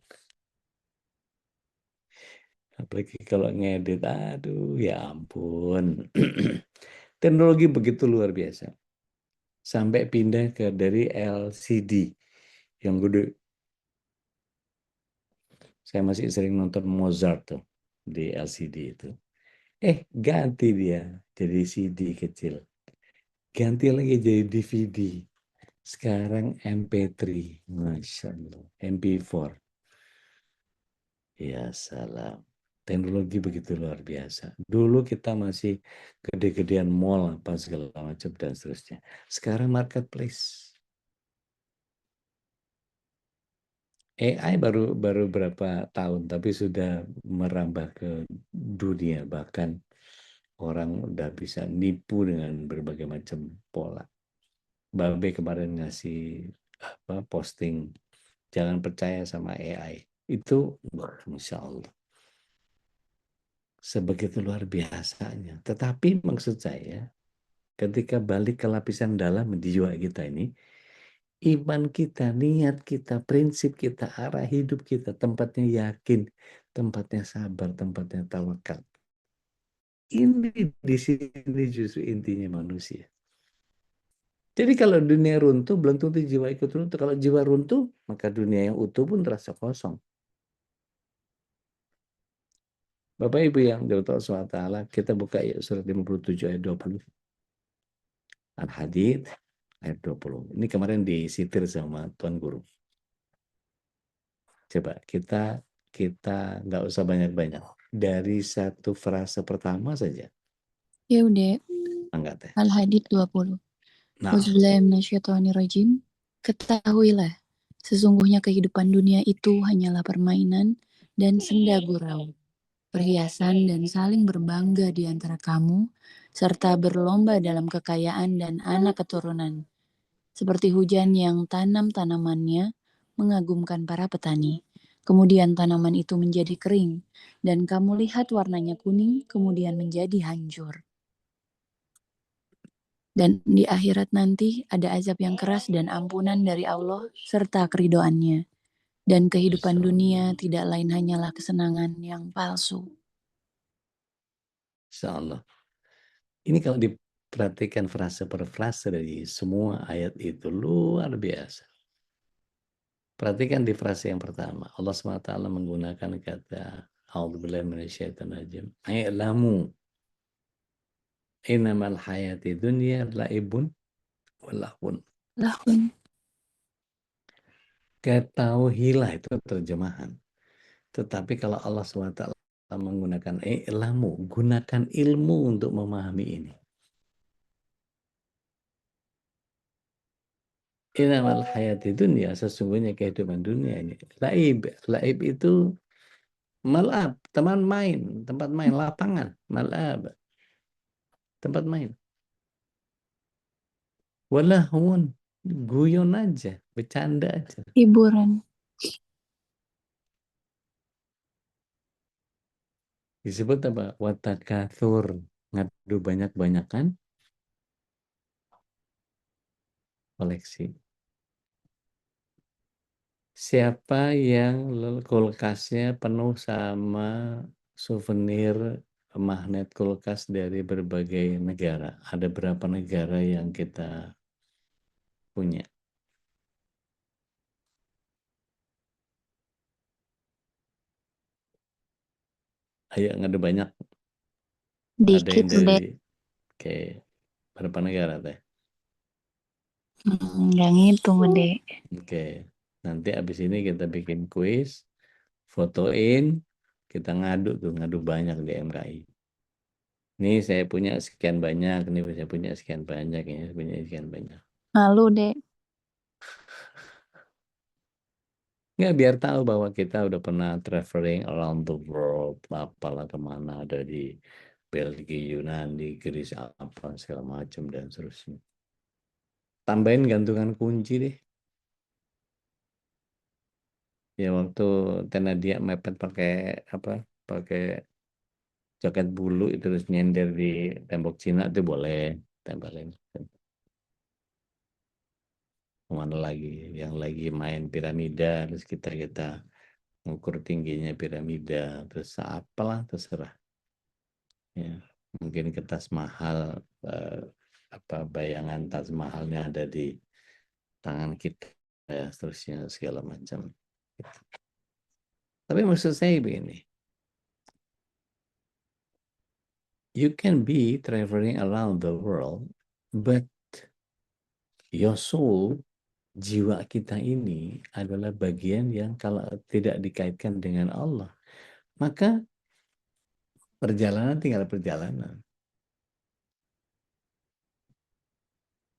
Apalagi kalau ngedit, aduh ya ampun. Teknologi begitu luar biasa. Sampai pindah ke dari LCD yang gede. Saya masih sering nonton Mozart tuh di LCD itu. Ganti dia jadi CD kecil. Ganti lagi jadi DVD. Sekarang MP3. Masya Allah. MP4. Ya salam. Teknologi begitu luar biasa. Dulu kita masih gede-gedean mall apa segala macam dan seterusnya. Sekarang marketplace. AI baru berapa tahun tapi sudah merambah ke dunia, bahkan orang udah bisa nipu dengan berbagai macam pola. Babe kemarin ngasih posting jangan percaya sama AI. Itu Masya Allah. Sebegitu luar biasanya. Tetapi maksud saya, ketika balik ke lapisan dalam di jiwa kita ini, iman kita, niat kita, prinsip kita, arah hidup kita, tempatnya yakin, tempatnya sabar, tempatnya tawakal. Ini di sini justru intinya manusia. Jadi kalau dunia runtuh, belum tentu jiwa ikut runtuh. Kalau jiwa runtuh, maka dunia yang utuh pun terasa kosong. Bapak Ibu yang dirahmati Allah SWT, kita buka ya surat 57 ayat 20. Al-Hadid ayat 20. Ini kemarin disitir sama Tuan Guru. Coba kita nggak usah banyak-banyak. Dari satu frase pertama saja. Ya udah, Angkat ya. Al-Hadid 20. Nah, Auzubillahiminasyaitonirrajim. Ketahuilah, sesungguhnya kehidupan dunia itu hanyalah permainan dan senda gurau, perhiasan dan saling berbangga di antara kamu, serta berlomba dalam kekayaan dan anak keturunan. Seperti hujan yang tanam tanamannya mengagumkan para petani. Kemudian tanaman itu menjadi kering, dan kamu lihat warnanya kuning, kemudian menjadi hancur. Dan di akhirat nanti ada azab yang keras dan ampunan dari Allah serta keridoannya. Dan kehidupan dunia tidak lain hanyalah kesenangan yang palsu. Insya Allah. Ini kalau diperhatikan frase per frase dari semua ayat itu luar biasa. Perhatikan di frase yang pertama. Allah SWT menggunakan kata A'udzubillahi minasyaitonirrajim. I'lamu innamal hayati dunya laibun walahun. Lahun. Ketahuilah itu terjemahan. Tetapi kalau Allah SWT menggunakan ilmu, gunakan ilmu untuk memahami ini. Innamal hayati dunya, sesungguhnya kehidupan dunia ini. Laib. Laib itu mal'ab, teman main, tempat main, lapangan. Mal'ab, tempat main. Walahun, guyon aja, bercanda aja. Hiburan. Disebut apa? Watakathur, ngadu banyak-banyakan koleksi. Siapa yang kulkasnya penuh sama souvenir magnet kulkas dari berbagai negara? Ada berapa negara yang kita punya? Ayo ngadu banyak. Ada yang Dikit udah. dari kayak berapa negara teh? Nggak ngitung deh. Oke. Nanti abis ini kita bikin kuis, fotoin, kita ngadu banyak di MKI. Ini saya punya sekian banyak, ini saya punya sekian banyak, ini saya punya sekian banyak. Malu deh. Nggak, biar tahu bahwa kita udah pernah traveling around the world, apalah kemana, ada di Belgia, Yunani, Greece, apa segala macam dan seterusnya. Tambahin gantungan kunci deh. Ya waktu Tenadia mepet pakai apa? Pakai jaket bulu itu terus nyender di tembok Cina itu boleh tempelin. Kemana lagi? Yang lagi main piramida terus kita ngukur tingginya piramida terus apalah terserah. Ya, mungkin ke Taj Mahal apa bayangan Taj Mahalnya ada di tangan kita ya seterusnya segala macam. Tapi maksud saya begini, you can be traveling around the world, but your soul, jiwa kita ini adalah bagian yang kalau tidak dikaitkan dengan Allah, maka perjalanan tinggal perjalanan.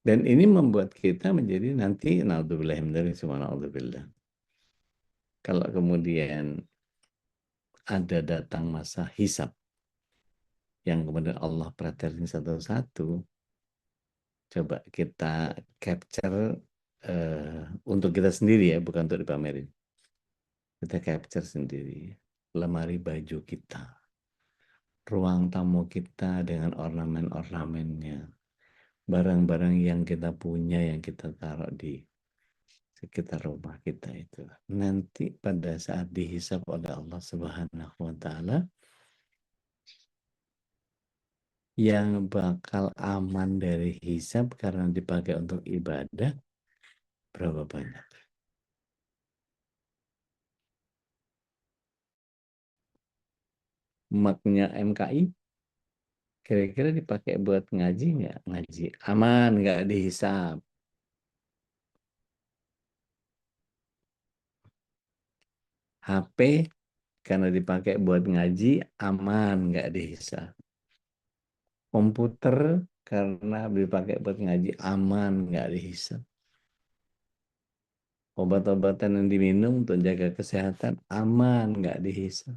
Dan ini membuat kita menjadi nanti naudzubillah min semua naudzubillah. Kalau kemudian ada datang masa hisab yang kemudian Allah perhatikan satu-satu, coba kita capture untuk kita sendiri ya, bukan untuk dipamerin. Kita capture sendiri lemari baju kita, ruang tamu kita dengan ornamen-ornamennya, barang-barang yang kita punya yang kita taruh di sekitar rumah kita itu. Nanti pada saat dihisab oleh Allah Subhanahu wa Ta'ala, yang bakal aman dari hisab karena dipakai untuk ibadah berapa banyak? Maknya MKI kira-kira dipakai buat ngaji nggak? Ngaji aman, nggak dihisab. HP karena dipakai buat ngaji aman, nggak dihisab. Komputer karena dipakai buat ngaji aman, nggak dihisab. Obat-obatan yang diminum untuk jaga kesehatan aman, nggak dihisab.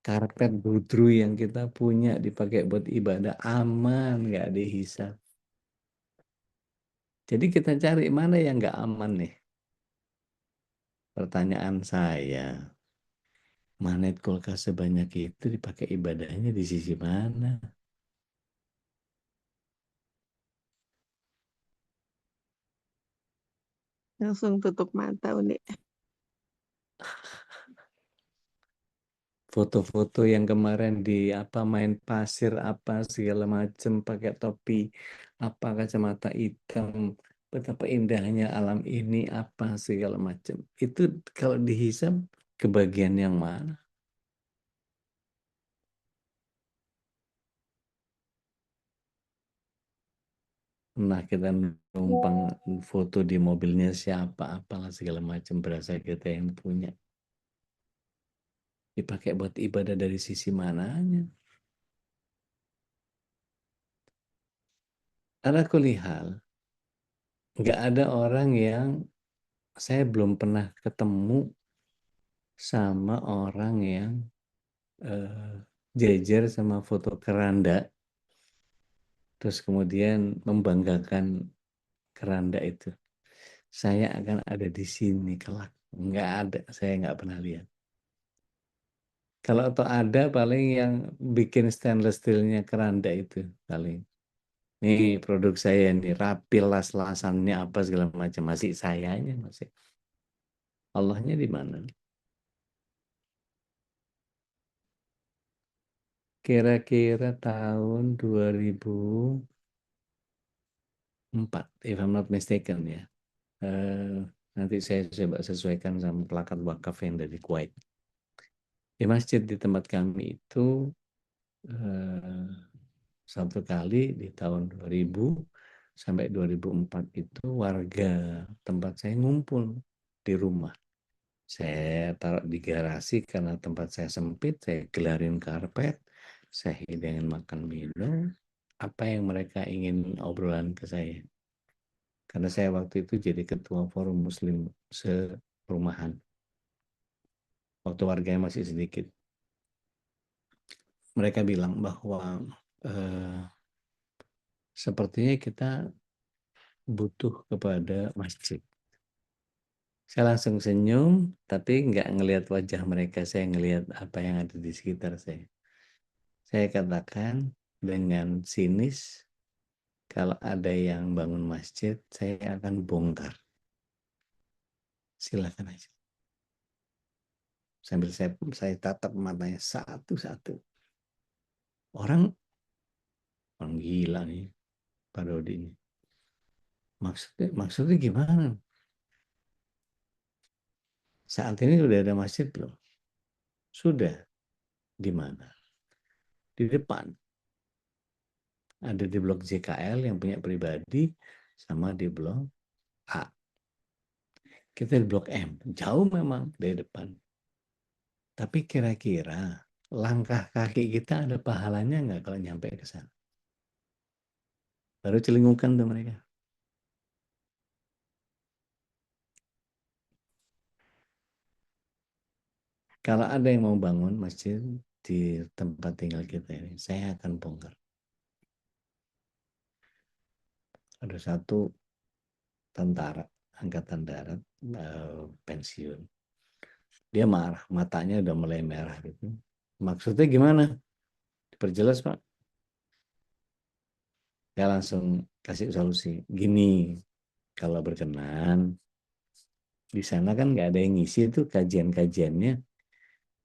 Karpet budru yang kita punya dipakai buat ibadah aman, nggak dihisab. Jadi kita cari mana yang nggak aman nih. Pertanyaan saya, magnet kulkas sebanyak itu dipakai ibadahnya di sisi mana? Langsung tutup mata, Uni. Foto-foto yang kemarin di main pasir segala macam pakai topi kacamata hitam, betapa indahnya alam ini segala macam. Itu kalau dihisab ke bagian yang mana? Nah, kita numpang foto di mobilnya siapa apalah segala macam, berasa kita yang punya. Dipakai buat ibadah dari sisi mananya? Ala kulli hal, nggak ada orang yang saya belum pernah ketemu sama orang yang jejer sama foto keranda, terus kemudian membanggakan keranda itu. Saya akan ada di sini kelak. Nggak ada, saya nggak pernah lihat. Kalau atau ada paling yang bikin stainless steelnya keranda itu paling. Nih produk saya nih rapi las-lasannya apa segala macam, masih sayanya masih. Allahnya di mana? Kira-kira tahun 2004, if I'm not mistaken ya. Nanti saya coba sesuaikan sama plakat wakaf yang dari Kuwait. Di masjid di tempat kami itu satu kali di tahun 2000 sampai 2004 itu warga tempat saya ngumpul di rumah. Saya taruh di garasi karena tempat saya sempit, saya gelarin karpet, saya hidangin makan minum, apa yang mereka ingin obrolan ke saya. Karena saya waktu itu jadi ketua forum muslim serumahan. Waktu warganya masih sedikit. Mereka bilang bahwa sepertinya kita butuh kepada masjid. Saya langsung senyum, tapi nggak ngelihat wajah mereka, saya ngelihat apa yang ada di sekitar saya. Saya katakan dengan sinis, kalau ada yang bangun masjid, saya akan bongkar. Silakan aja. Sambil saya tatap matanya satu-satu. Orang gila nih, Pak Dodi ini. Maksudnya gimana? Saat ini sudah ada masjid belum? Sudah. Di mana? Di depan. Ada di blok JKL yang punya pribadi, sama di blok A. Kita di blok M. Jauh memang dari depan. Tapi kira-kira langkah kaki kita ada pahalanya nggak kalau nyampe ke sana? Baru celingukan tuh mereka. Kalau ada yang mau bangun masjid di tempat tinggal kita ini, saya akan bongkar. Ada satu tentara angkatan darat pensiun. Dia marah, matanya udah mulai merah gitu. Maksudnya gimana? Diperjelas, Pak. Saya langsung kasih solusi. Gini, kalau berkenan, di sana kan nggak ada yang ngisi itu kajian-kajiannya,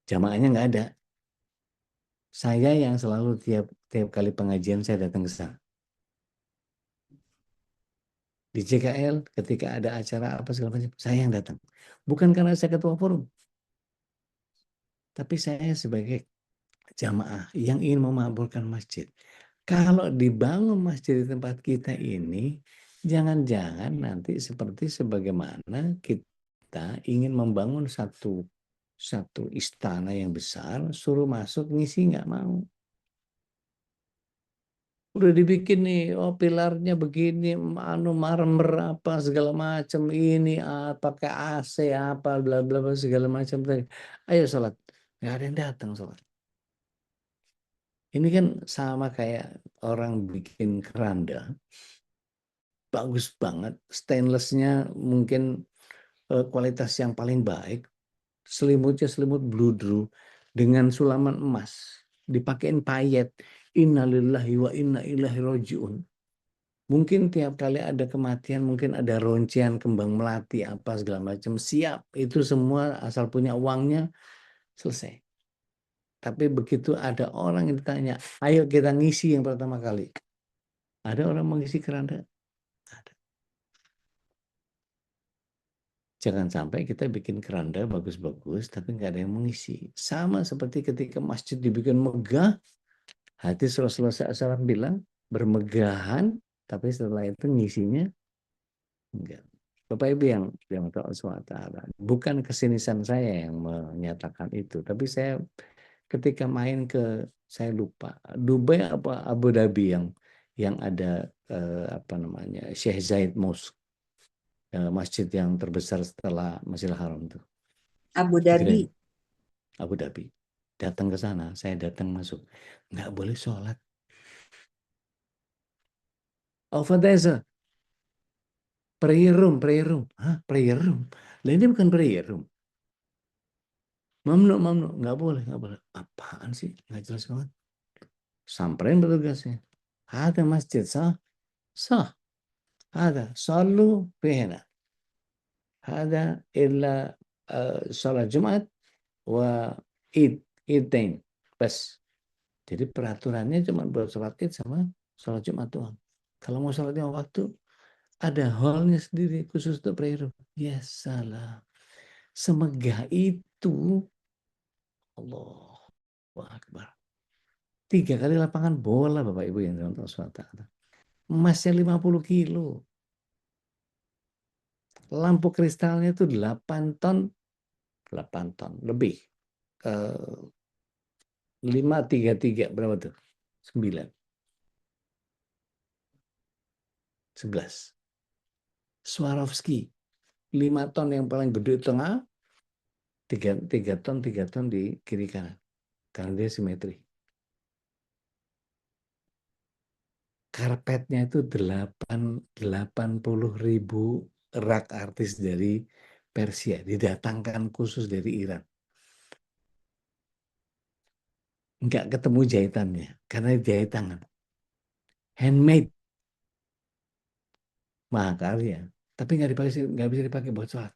jamaahnya nggak ada. Saya yang selalu tiap kali pengajian saya datang ke sana. Di JKL ketika ada acara apa segala macam, saya yang datang. Bukan karena saya ketua forum, tapi saya sebagai jamaah yang ingin memakmurkan masjid. Kalau dibangun masjid di tempat kita ini, jangan-jangan nanti seperti sebagaimana kita ingin membangun satu istana yang besar, suruh masuk ngisi nggak mau. Udah dibikin nih, oh pilarnya begini, marmer apa segala macam ini, pakai AC apa bla bla bla segala macam. Ayo sholat, nggak ada yang datang sholat. Ini kan sama kayak orang bikin keranda, bagus banget, stainlessnya mungkin kualitas yang paling baik, selimutnya selimut bludru dengan sulaman emas, dipakein payet, innalillahi wa inna ilaihi rajiun. Mungkin tiap kali ada kematian, mungkin ada roncian kembang melati apa segala macam, siap itu semua asal punya uangnya selesai. Tapi begitu ada orang yang ditanya, ayo kita ngisi yang pertama kali. Ada orang mengisi keranda? Ada. Jangan sampai kita bikin keranda bagus-bagus, tapi nggak ada yang mengisi. Sama seperti ketika masjid dibikin megah, hadis Rasulullah SAW bilang, bermegahan, tapi setelah itu ngisinya enggak. Bapak Ibu yang dirahmati Allah SWT, bukan kesinisan saya yang menyatakan itu, tapi saya ketika main ke, saya lupa, Dubai apa Abu Dhabi yang ada apa namanya, Sheikh Zayed Mosque, masjid yang terbesar setelah Masjidil Haram itu. Abu Dhabi. Abu Dhabi. Datang ke sana, saya datang masuk, nggak boleh sholat. Overdazer, prayer room. Hah, prayer room? Lah ini bukan prayer room. Mamnu, nggak boleh. Apaan sih? Nggak jelas banget. Samperin petugasnya. Ada masjid sah. Ada salu fihna. Ada illa salat Jumat wa Idain. Bas. Jadi peraturannya cuma buat sholat Id sama sholat Jumat doang. Kalau mau sholat lima waktu, ada hallnya sendiri khusus untuk prayer room. Ya salah. Semegah itu, Allahu Akbar. 3 kali lapangan bola Bapak Ibu yang nonton SWT. Emasnya 50 kilo. Lampu kristalnya itu 8 ton lebih. 533 berapa tuh? 9. 11. Swarovski 5 ton yang paling gede tengah, 3 ton di kiri kanan. Karena dia simetri. Karpetnya itu 80.000 rak artis dari Persia, didatangkan khusus dari Iran. Enggak ketemu jahitannya, karena jahit tangan. Handmade. Mahakarya. Tapi nggak bisa dipakai buat sholat.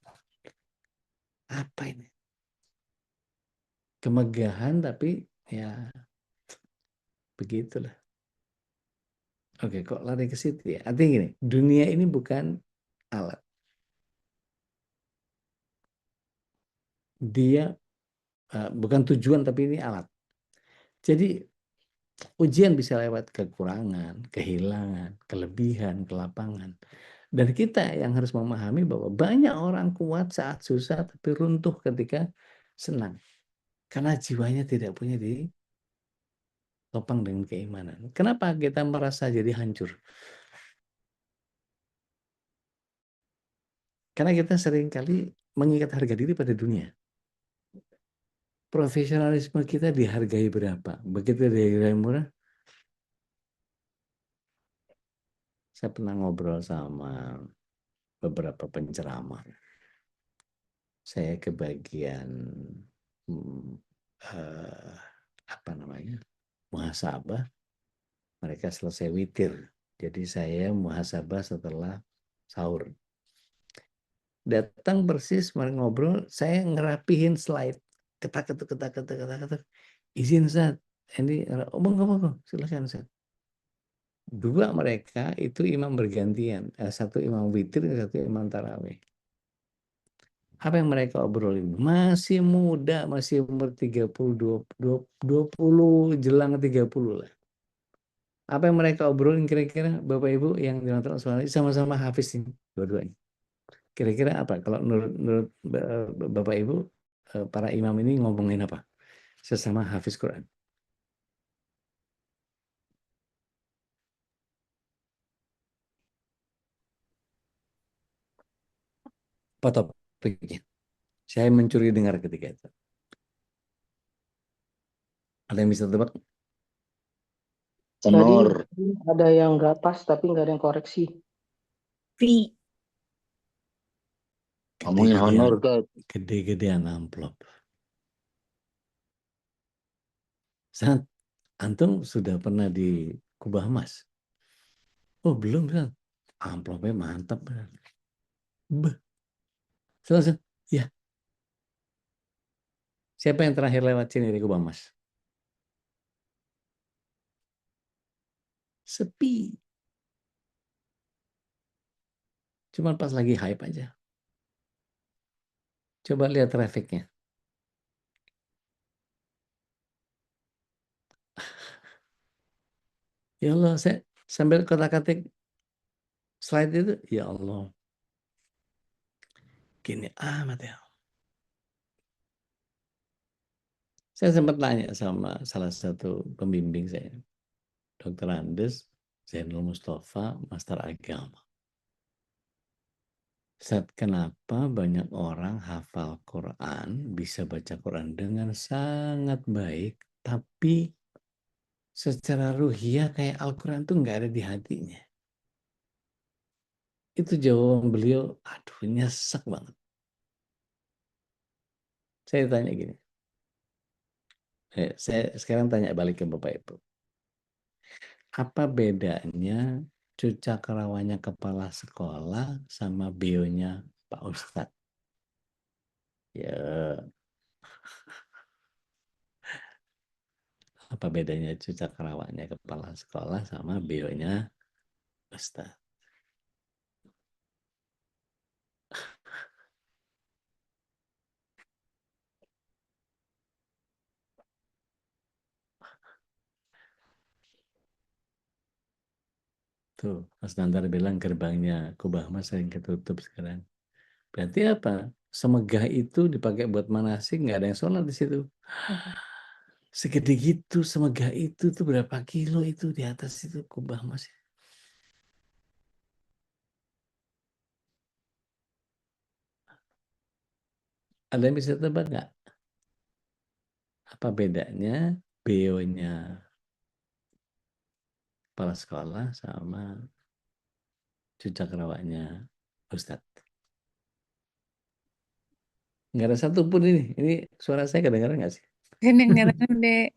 Apa ini? Kemegahan tapi ya begitulah. Oke, kok lari ke situ ya? Artinya gini, dunia ini bukan alat. Dia bukan tujuan tapi ini alat. Jadi ujian bisa lewat kekurangan, kehilangan, kelebihan, kelapangan. Dan kita yang harus memahami bahwa banyak orang kuat saat susah tapi runtuh ketika senang. Karena jiwanya tidak punya ditopang dengan keimanan. Kenapa kita merasa jadi hancur? Karena kita seringkali mengikat harga diri pada dunia. Profesionalisme kita dihargai berapa? Begitu dihargai murah, saya pernah ngobrol sama beberapa penceramah. Saya kebagian muhasabah. Mereka selesai witir. Jadi saya muhasabah setelah sahur. Datang persis ngobrol, saya ngerapihin slide. Ketak. Izin Ustaz. Ini omong, silakan Ustaz. Dua mereka itu imam bergantian. Satu imam witir, satu imam tarawih. Apa yang mereka obrolin? Masih muda, masih umur 30, 20 jelang 30 lah. Apa yang mereka obrolin kira-kira Bapak Ibu yang dimaksud soal sama-sama hafiz ini dua-duanya. Kira-kira apa? Kalau menurut Bapak Ibu para imam ini ngomongin apa? Sesama hafiz Quran. Apa topiknya? Saya mencuri dengar ketika itu. Ada yang bisa tebak? Honor. Jadi ada yang nggak pas tapi nggak ada yang koreksi. Free. Ngomongin honor kan. Gede-gedean amplop. Saat antum sudah pernah di Kubah Emas? Oh belum kan? Amplopnya mantap. Selesai. Ya. Siapa yang terakhir lewat sini di Kubah Emas? Sepi. Cuma pas lagi hype aja. Coba lihat trafficnya. Ya Allah, saya sambil kotak-katik slide itu, ya Allah. Gini amat ya. Saya sempat tanya sama salah satu pembimbing saya, Dr. Andes, Zainul Mustafa, Master Agama. Ustaz, kenapa banyak orang hafal Quran, bisa baca Quran dengan sangat baik, tapi secara ruhiyah kayak Al-Quran tuh nggak ada di hatinya. Itu jawaban beliau, aduh nyesek banget. Saya tanya gini, saya sekarang tanya balik ke Bapak Ibu. Apa bedanya cakrawanya kepala sekolah sama bionya Pak Ustadz? Ya, apa bedanya cakrawanya kepala sekolah sama bionya Ustadz? Tuh, Mas Nandar bilang gerbangnya Kubah Mas sering ketutup sekarang. Berarti apa? Semegah itu dipakai buat manasik, nggak ada yang sholat di situ. Segede gitu, semegah itu tuh berapa kilo itu di atas itu Kubah Mas. Ada yang bisa tebak nggak? Apa bedanya bionya kepala sekolah sama cakrawanya Ustadz? Nggak ada satupun ini. Ini suara saya kedengaran nggak sih? Kedengeran deh.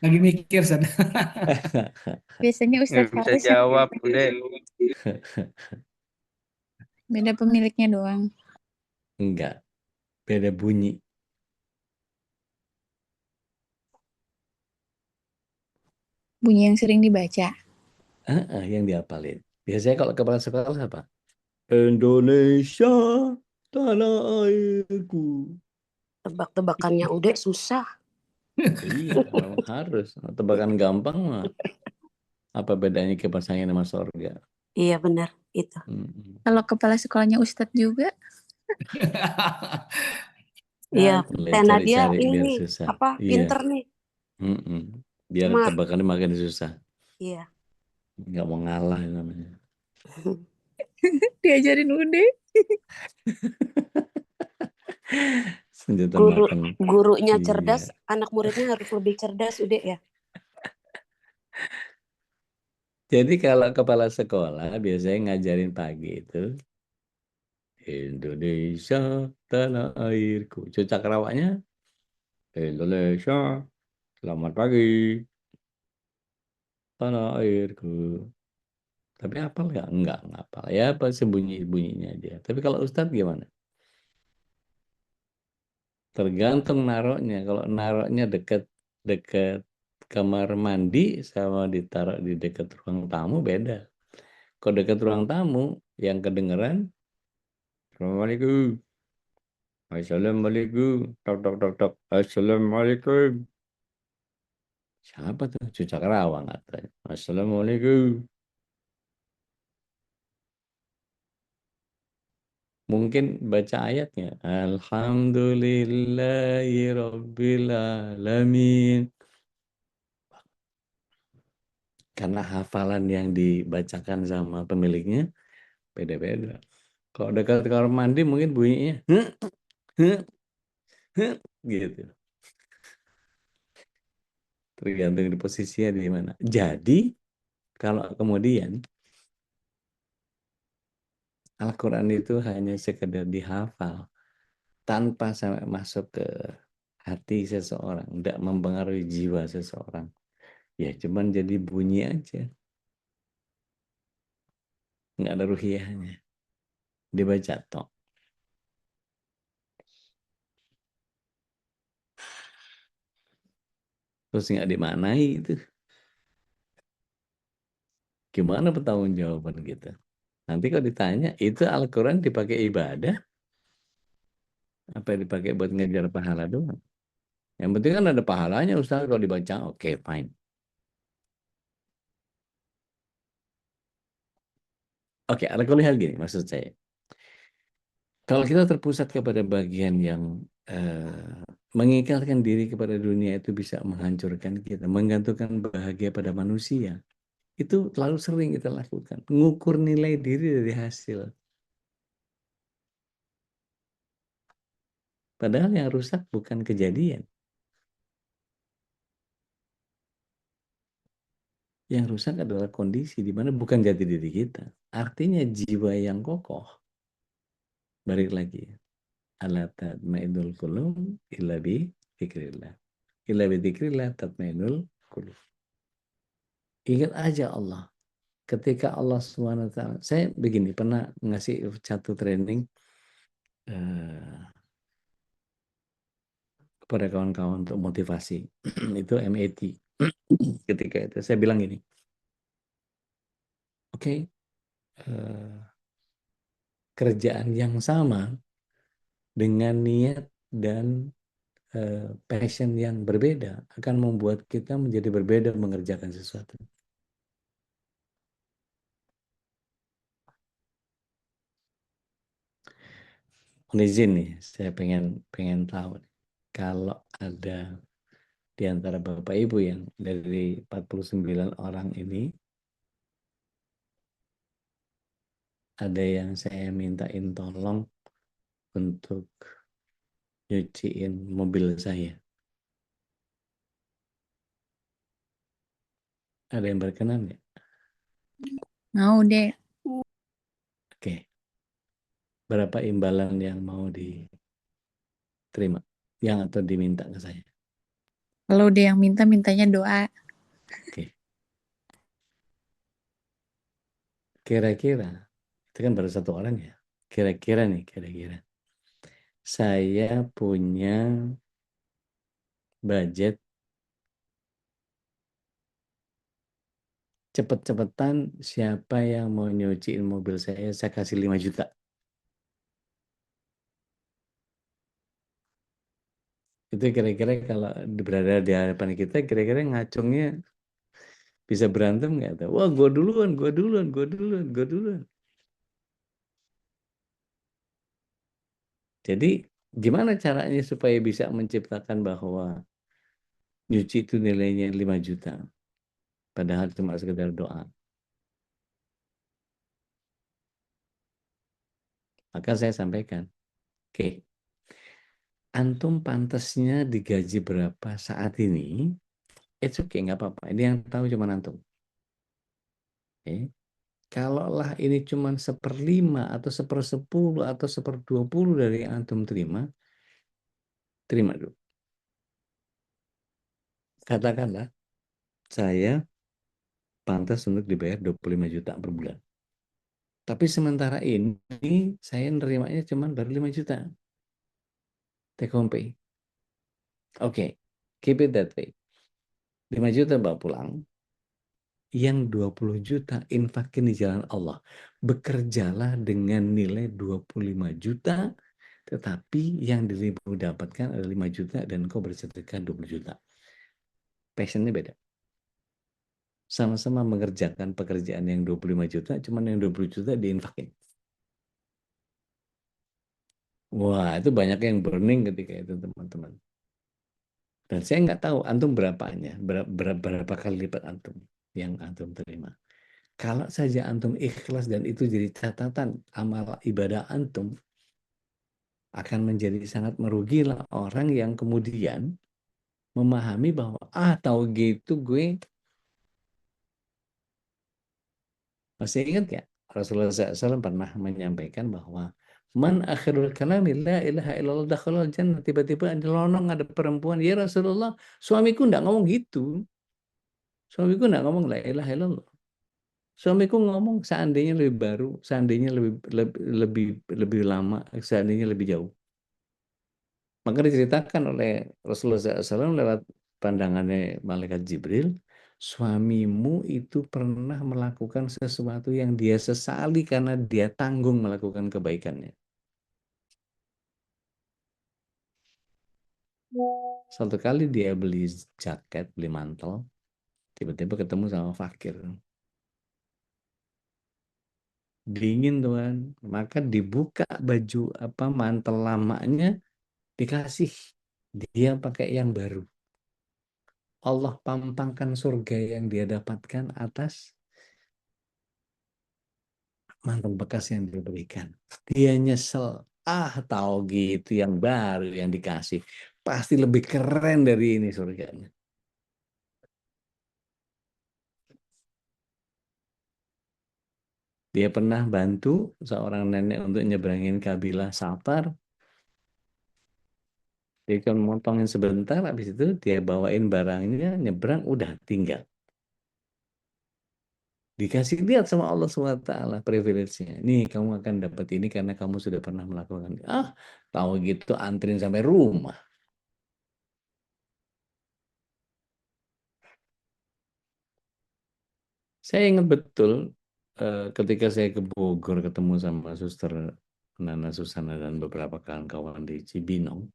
Lagi mikir, San. Biasanya Ustadz Nggak bisa Faris yang jawab, Bude. beda pemiliknya doang. Enggak. Beda bunyi. Bunyi yang sering dibaca. Yang dihafalin. Biasanya kalau kepala sekolah apa? Indonesia, tanah airku. Tebak-tebakannya udah susah. Iya, memang harus. Tebakan gampang mah. Apa bedanya kipas angin sama surga? Iya benar itu. Kalau kepala sekolahnya Ustadz juga. Iya, Mulai Teh Nadia cari-cari ini biar nih, susah. apa, Iya. pinter nih. Mm-mm. Biar Cuma, tebakannya makin susah. iya. Nggak mau ngalah namanya. Diajarin Ude. Senjata Guru makan. gurunya Iya. cerdas, anak muridnya harus lebih cerdas, udah ya. Jadi kalau kepala sekolah biasanya ngajarin pagi itu Indonesia tanah airku. Cakrawaknya Indonesia selamat pagi tanah airku. Tapi apal nggak? Enggak ngapal. Ya apa sebunyi-bunyinya aja. Tapi kalau Ustadz gimana? Tergantung naroknya. Kalau naroknya dekat kamar mandi sama ditaruh di dekat ruang tamu beda. Kalau dekat ruang tamu yang kedengeran Assalamualaikum. Assalamualaikum. Tok tok tok tok. Assalamualaikum. Siapa tuh? Cucak Rawang katanya. Assalamualaikum. Mungkin baca ayatnya. Alhamdulillahirabbil alamin. Karena hafalan yang dibacakan sama pemiliknya beda-beda. Kalau dekat kamar mandi mungkin bunyinya gitu. Tergantung di posisinya di mana. Jadi kalau kemudian Al-Quran itu hanya sekedar dihafal tanpa sampai masuk ke hati seseorang, tidak mempengaruhi jiwa seseorang. Ya cuman jadi bunyi aja, nggak ada ruhiyahnya. Dibaca tok. Terus nggak dimaknai itu. Gimana pertanggungjawaban kita? Nanti kalau ditanya, itu Al-Quran dipakai ibadah, apa dipakai buat ngejar pahala doang? Yang penting kan ada pahalanya, Ustaz, kalau dibaca, oke, fine. Oke, ada hal gini, maksud saya. Kalau kita terpusat kepada bagian yang mengikatkan diri kepada dunia itu bisa menghancurkan kita, menggantungkan bahagia pada manusia. Itu terlalu sering kita lakukan. Ngukur nilai diri dari hasil. Padahal yang rusak bukan kejadian. Yang rusak adalah kondisi di mana bukan jati diri kita. Artinya jiwa yang kokoh. Balik lagi. Ala tatmainul qulub illa bi dzikrillah. Illa bi dzikrillah tatmainul qulub. Ingat aja Allah. Ketika Allah SWT, saya begini, pernah ngasih satu training kepada kawan-kawan untuk motivasi. Itu MAT. Ketika itu saya bilang gini, oke, kerjaan yang sama dengan niat dan passion yang berbeda akan membuat kita menjadi berbeda mengerjakan sesuatu. Mohon izin nih, saya pengen tahu kalau ada di antara Bapak Ibu yang dari 49 orang ini ada yang saya mintain tolong untuk nyuciin mobil saya. Ada yang berkenan ya? Mau deh. Oke. Berapa imbalan yang mau diterima? Yang atau diminta ke saya? Kalau udah yang mintanya doa. Oke. Kira-kira, itu kan baru satu orang ya. Kira-kira saya punya budget cepet-cepetan, siapa yang mau nyuciin mobil saya kasih 5 juta. Itu kira-kira kalau berada di hadapan kita, kira-kira ngacungnya bisa berantem nggak? Wah, gue duluan. Jadi Gimana caranya supaya bisa menciptakan bahwa nyuci itu nilainya 5 juta, padahal cuma sekedar doa? Maka saya sampaikan, oke, antum pantasnya digaji berapa saat ini, it's okay, nggak apa-apa. Ini yang tahu cuma antum. Oke. Kalaulah ini cuma 1/5 atau 1/10 atau 1/20 dari yang antum terima dulu. Katakanlah, saya pantas untuk dibayar 25 juta per bulan. Tapi sementara ini saya nerimanya cuma baru 5 juta. Take home pay. Oke, keep it that way. 5 juta bawa pulang. Yang 20 juta infakin di jalan Allah. Bekerjalah dengan nilai 25 juta, tetapi yang dirimu dapatkan adalah 5 juta dan kau bersedekah 20 juta. Passionnya beda. Sama-sama mengerjakan pekerjaan yang 25 juta, cuman yang 20 juta diinfakin. Wah, itu banyak yang burning ketika itu, teman-teman. Dan saya nggak tahu antum berapanya, berapa kali lipat antum yang antum terima. Kalau saja antum ikhlas dan itu jadi catatan amal ibadah antum, akan menjadi sangat merugilah orang yang kemudian memahami bahwa tahu gitu gue. Masih ingat ya, Rasulullah SAW pernah menyampaikan bahwa man akhirul kalami la ilaha illallah dakhalal jannah. Tiba-tiba ada lonong, ada perempuan, ya Rasulullah, suamiku enggak ngomong gitu. Suamiku enggak ngomong la ilaha illallah. Suamiku ngomong seandainya lebih baru, seandainya lebih lama, seandainya lebih jauh. Maka diceritakan oleh Rasulullah SAW lewat pandangannya malaikat Jibril, suamimu itu pernah melakukan sesuatu yang dia sesali karena dia tanggung melakukan kebaikannya. Satu kali dia beli jaket, beli mantel, tiba-tiba ketemu sama fakir. Dingin Tuhan, maka dibuka baju mantel lamanya, dikasih dia pakai yang baru. Allah pampangkan surga yang dia dapatkan atas mantel bekas yang dia berikan. Dia nyesel. Tahu gitu yang baru yang dikasih. Pasti lebih keren dari ini surganya. Dia pernah bantu seorang nenek untuk nyebrangin kabilah Safar. Dia kan motongin sebentar, habis itu dia bawain barangnya, nyebrang, udah tinggal. Dikasih lihat sama Allah SWT privilege-nya. Nih kamu akan dapat ini karena kamu sudah pernah melakukan. Tahu gitu antrin sampai rumah. Saya ingat betul ketika saya ke Bogor ketemu sama Suster Nana Susana dan beberapa kawan-kawan di Cibinong.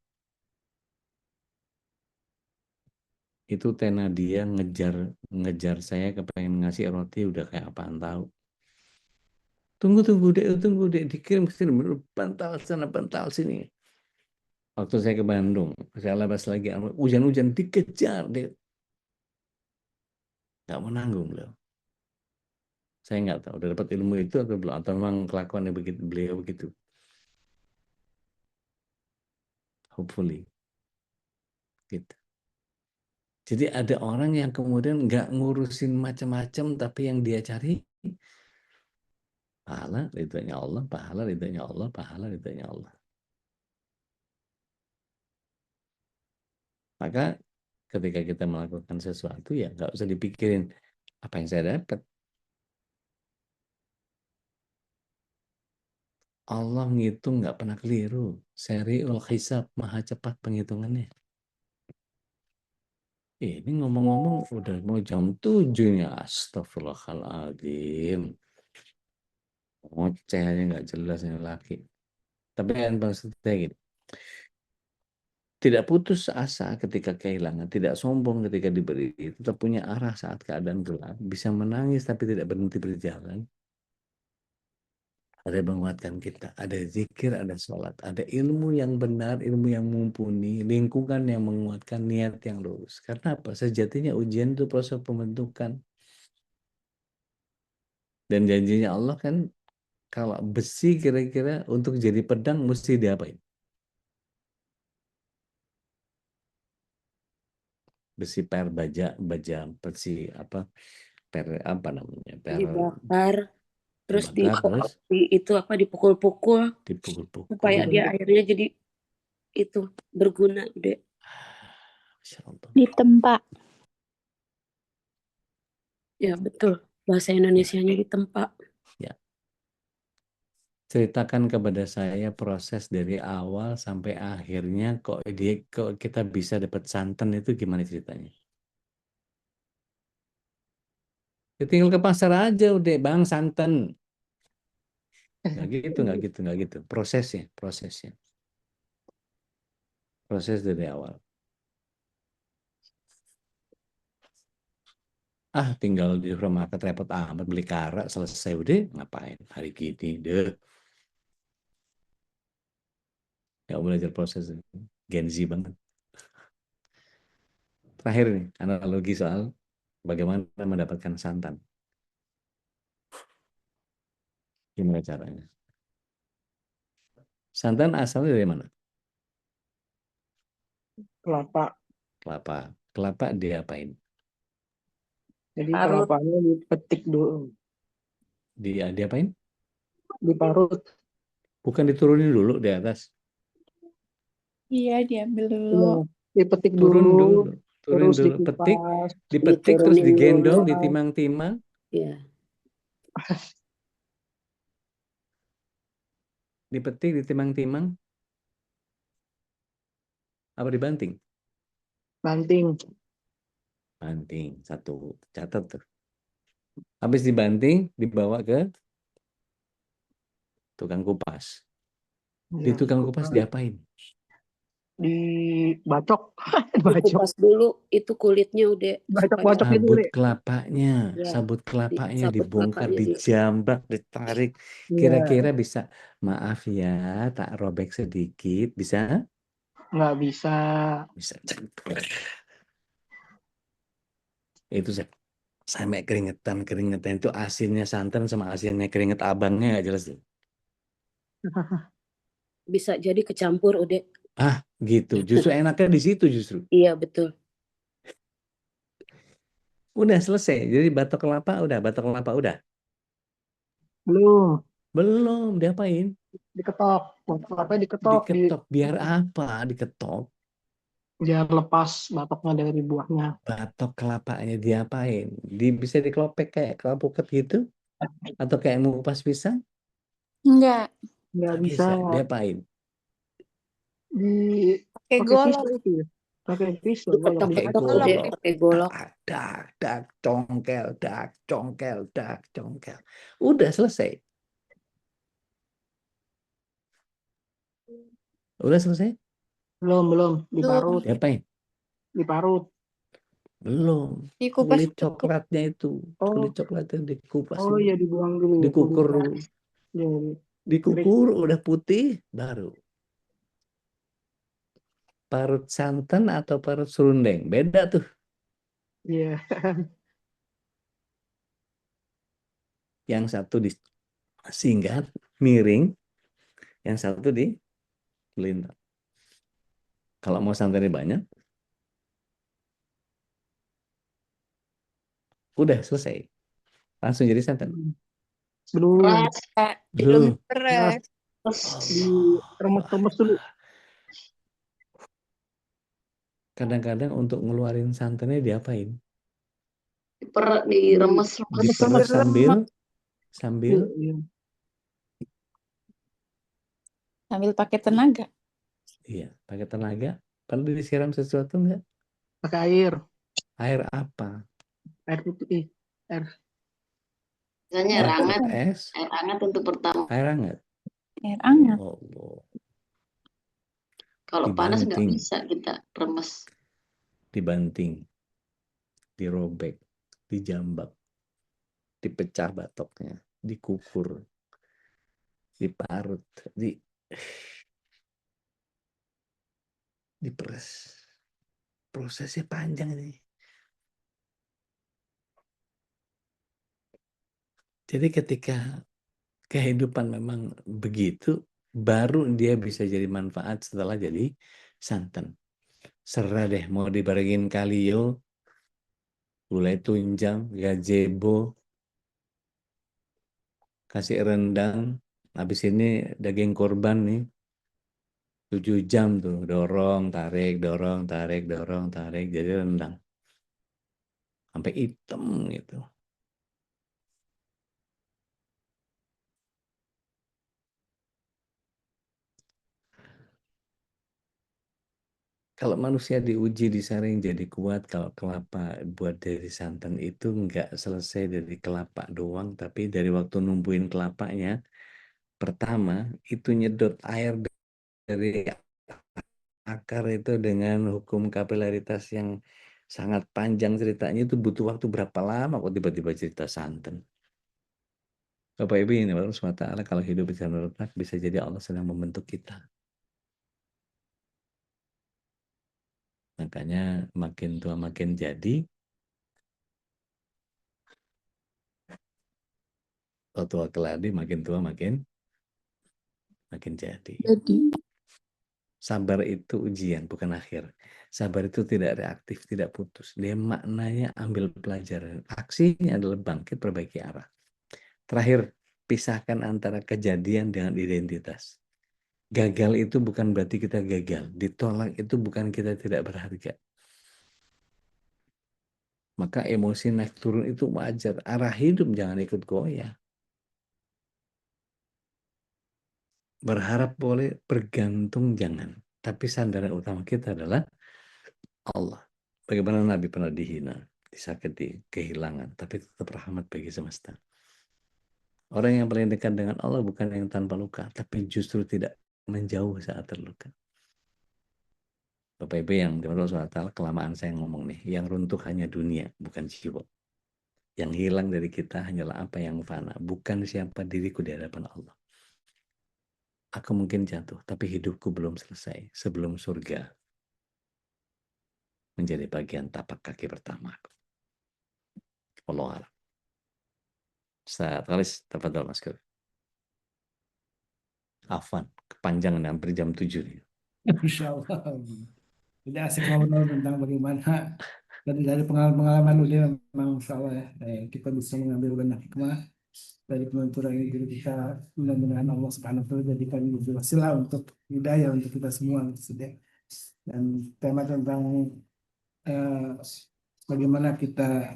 Itu Tena dia ngejar saya kepengen ngasih roti udah kayak apaan tahu. Tunggu dek, dikirim ke sini, bantal sana, bantal sini. Waktu saya ke Bandung, saya lepas lagi, hujan-hujan dikejar, dia nggak mau nanggung beliau. Saya nggak tahu, udah dapat ilmu itu atau belum, atau memang kelakuannya begitu, beliau begitu. Hopefully, gitu. Jadi ada orang yang kemudian nggak ngurusin macam-macam, tapi yang dia cari pahala ridhonya Allah, pahala ridhonya Allah, pahala ridhonya Allah. Maka ketika kita melakukan sesuatu ya nggak usah dipikirin apa yang saya dapat. Allah ngitung nggak pernah keliru. Seriul hisab, maha cepat penghitungannya. Ini ngomong-ngomong udah mau jam 7 ya. Astagfirullahaladzim. Ngoceh aja nggak jelas ini laki. Tapi yang maksudnya gini. Tidak putus asa ketika kehilangan. Tidak sombong ketika diberi. Tetap punya arah saat keadaan gelap. Bisa menangis tapi tidak berhenti berjalan. ada yang menguatkan kita, ada zikir, ada sholat, ada ilmu yang benar, ilmu yang mumpuni, lingkungan yang menguatkan, niat yang lurus. Karena apa? Sejatinya ujian itu proses pembentukan. Dan janjinya Allah kan, kalau besi kira-kira untuk jadi pedang mesti diapain? Besi per baja besi apa? Per apa namanya? Dibakar, terus Dibakar, terus itu apa dipukul-pukul supaya dipukul-pukul. dia akhirnya jadi itu berguna udah. Masya Allah. Ditempa. Ya betul, bahasa Indonesianya ditempa. Ya. Ceritakan kepada saya proses dari awal sampai akhirnya kok kita bisa dapat santan itu gimana ceritanya? Ya, tinggal ke pasar aja udah bang santan. Nggak gitu, nggak gitu, nggak gitu. Prosesnya. Proses dari awal. Tinggal di rumah repot amat beli kara selesai udah ngapain hari gini deh. Nggak belajar proses Gen Z banget. Terakhir nih analogi soal bagaimana mendapatkan santan. Gimana caranya? Santan asalnya dari mana? Kelapa. Kelapa. Kelapa diapain? Jadi Parut. kelapanya dipetik dulu, Diapain? diparut. Bukan diturunin dulu di atas. Iya, diambil Iya, dulu. dipetik Turun dulu, dulu. Turun terus dulu. Petik. dikupas. Dipetik terus Diturunin digendong, dulu. ditimang-timang. Ya, Dipetik, ditimang-timang. Apa dibanting? Banting. Banting. Satu. Catat tuh. Habis dibanting, dibawa ke tukang kupas. Di Ya, tukang kupas dikupas. diapain? Dibacok. Dibacok. dikupas dulu itu kulitnya udah Bacok-bacok itu Sabut deh. kelapanya. Ya, Sabut kelapanya sabut dibongkar, kelapanya dijambak, ditarik. Iya, Kira-kira bisa, maaf ya, tak robek sedikit. Bisa? nggak bisa. Bisa. Itu sampai keringetan itu asinnya santan sama asinnya keringet abangnya nggak jelas tuh. bisa jadi kecampur udah. Gitu. Justru enaknya di situ justru. Iya betul. Udah selesai. Jadi batok kelapa udah. Belum. Belum, diapain? Diketok. Kelapanya diketok. Diketok. Biar apa diketok? Biar lepas batoknya dari buahnya. Batok kelapanya diapain? Bisa dikelopek kayak kelapuket gitu? Atau kayak mengupas pisang? Enggak, Nggak Nggak bisa. bisa. Diapain? Di pakai pakai golok. pisau itu ya. Pakai pisau. Golok. Pakai Diketok Diketok. udah golok. pakai golok. Dak, congkel. Udah selesai. Udah selesai? Belum. Diparut. Diapain? Diparut. Belum. Dikupas Kulit dulu. coklatnya itu. Oh, Kulit coklatnya dikupas oh dulu. iya dibuang dulu ya Dikukur kulitnya. dulu. Ya, ditirik. Dikukur udah putih baru. Parut santan atau parut serundeng? Beda tuh. Iya. Yang satu disingkat, miring. Yang satu di lintang. Kalau mau santannya banyak, udah selesai. Langsung jadi santan. Belum. Belum Belum. beres. Terus Diremes-remes dulu. Kadang-kadang untuk ngeluarin santannya diapain? diremes. Diperes sambil Iya. Sambil pakai tenaga. iya, pakai tenaga. Perlu disiram sesuatu enggak? Pakai air. Air apa? Air putih. Air. Misalnya Air air hangat, es, air hangat untuk pertama. air hangat. Air hangat. Ya Allah. Kalau panas nggak Dibanting, bisa kita remes. dibanting, dirobek, dijambak, dipecah batoknya, dikukur, diparut, diperes. Prosesnya panjang ini. Jadi ketika kehidupan memang begitu, baru dia bisa jadi manfaat setelah jadi santan. Serah deh mau dibarengin kalio, gulai tunjang, gazebo, kasih rendang, habis ini daging korban nih, 7 jam tuh, dorong, tarik, jadi rendang. Sampai hitam gitu. Kalau manusia diuji, disaring jadi kuat, kalau kelapa buat dari santan itu nggak selesai dari kelapa doang, tapi dari waktu numpuin kelapanya, pertama itu nyedot air dari akar itu dengan hukum kapilaritas yang sangat panjang ceritanya, itu butuh waktu berapa lama kok tiba-tiba cerita santan. Bapak Ibu ini Allah SWT kalau hidup bisa merutak, bisa jadi Allah sedang membentuk kita. Makanya makin tua makin jadi, tua keladi, makin tua makin jadi. Jadi, Sabar itu ujian, bukan akhir. Sabar itu tidak reaktif, tidak putus. Dia maknanya ambil pelajaran. Aksinya adalah bangkit, perbaiki arah. Terakhir, pisahkan antara kejadian dengan identitas. Gagal itu bukan berarti kita gagal. Ditolak itu bukan kita tidak berharga. Maka emosi naik turun itu wajar. Arah hidup jangan ikut goyah. Berharap boleh, bergantung jangan. Tapi sandaran utama kita adalah Allah. Bagaimana Nabi pernah dihina, disakiti, kehilangan, tapi tetap rahmat bagi semesta. Orang yang paling dekat dengan Allah bukan yang tanpa luka, tapi justru tidak menjauh saat terluka. Bapak Ibu yang dirahmati Allah SWT, kelamaan saya ngomong nih, yang runtuh hanya dunia, bukan jiwa. Yang hilang dari kita hanyalah apa yang fana, bukan siapa diriku di hadapan Allah. Aku mungkin jatuh, tapi hidupku belum selesai sebelum surga menjadi bagian tapak kaki pertamaku. Allah alam. Ustaz Khalis, tafadhol Mas Khalis. Afwan, kepanjangan hampir jam 7 nih. Insya Allah. Jadi asik ngobrol tentang bagaimana dari pengalaman udah memang Insya Allah ya, kita bisa mengambil banyak hikmah dari penuturan ini. Jadi kita mudah-mudahan Allah Subhanahu wa Ta'ala jadikan itu wasilah untuk hidayah untuk kita semua gitu ya. Dan tema tentang eh, bagaimana kita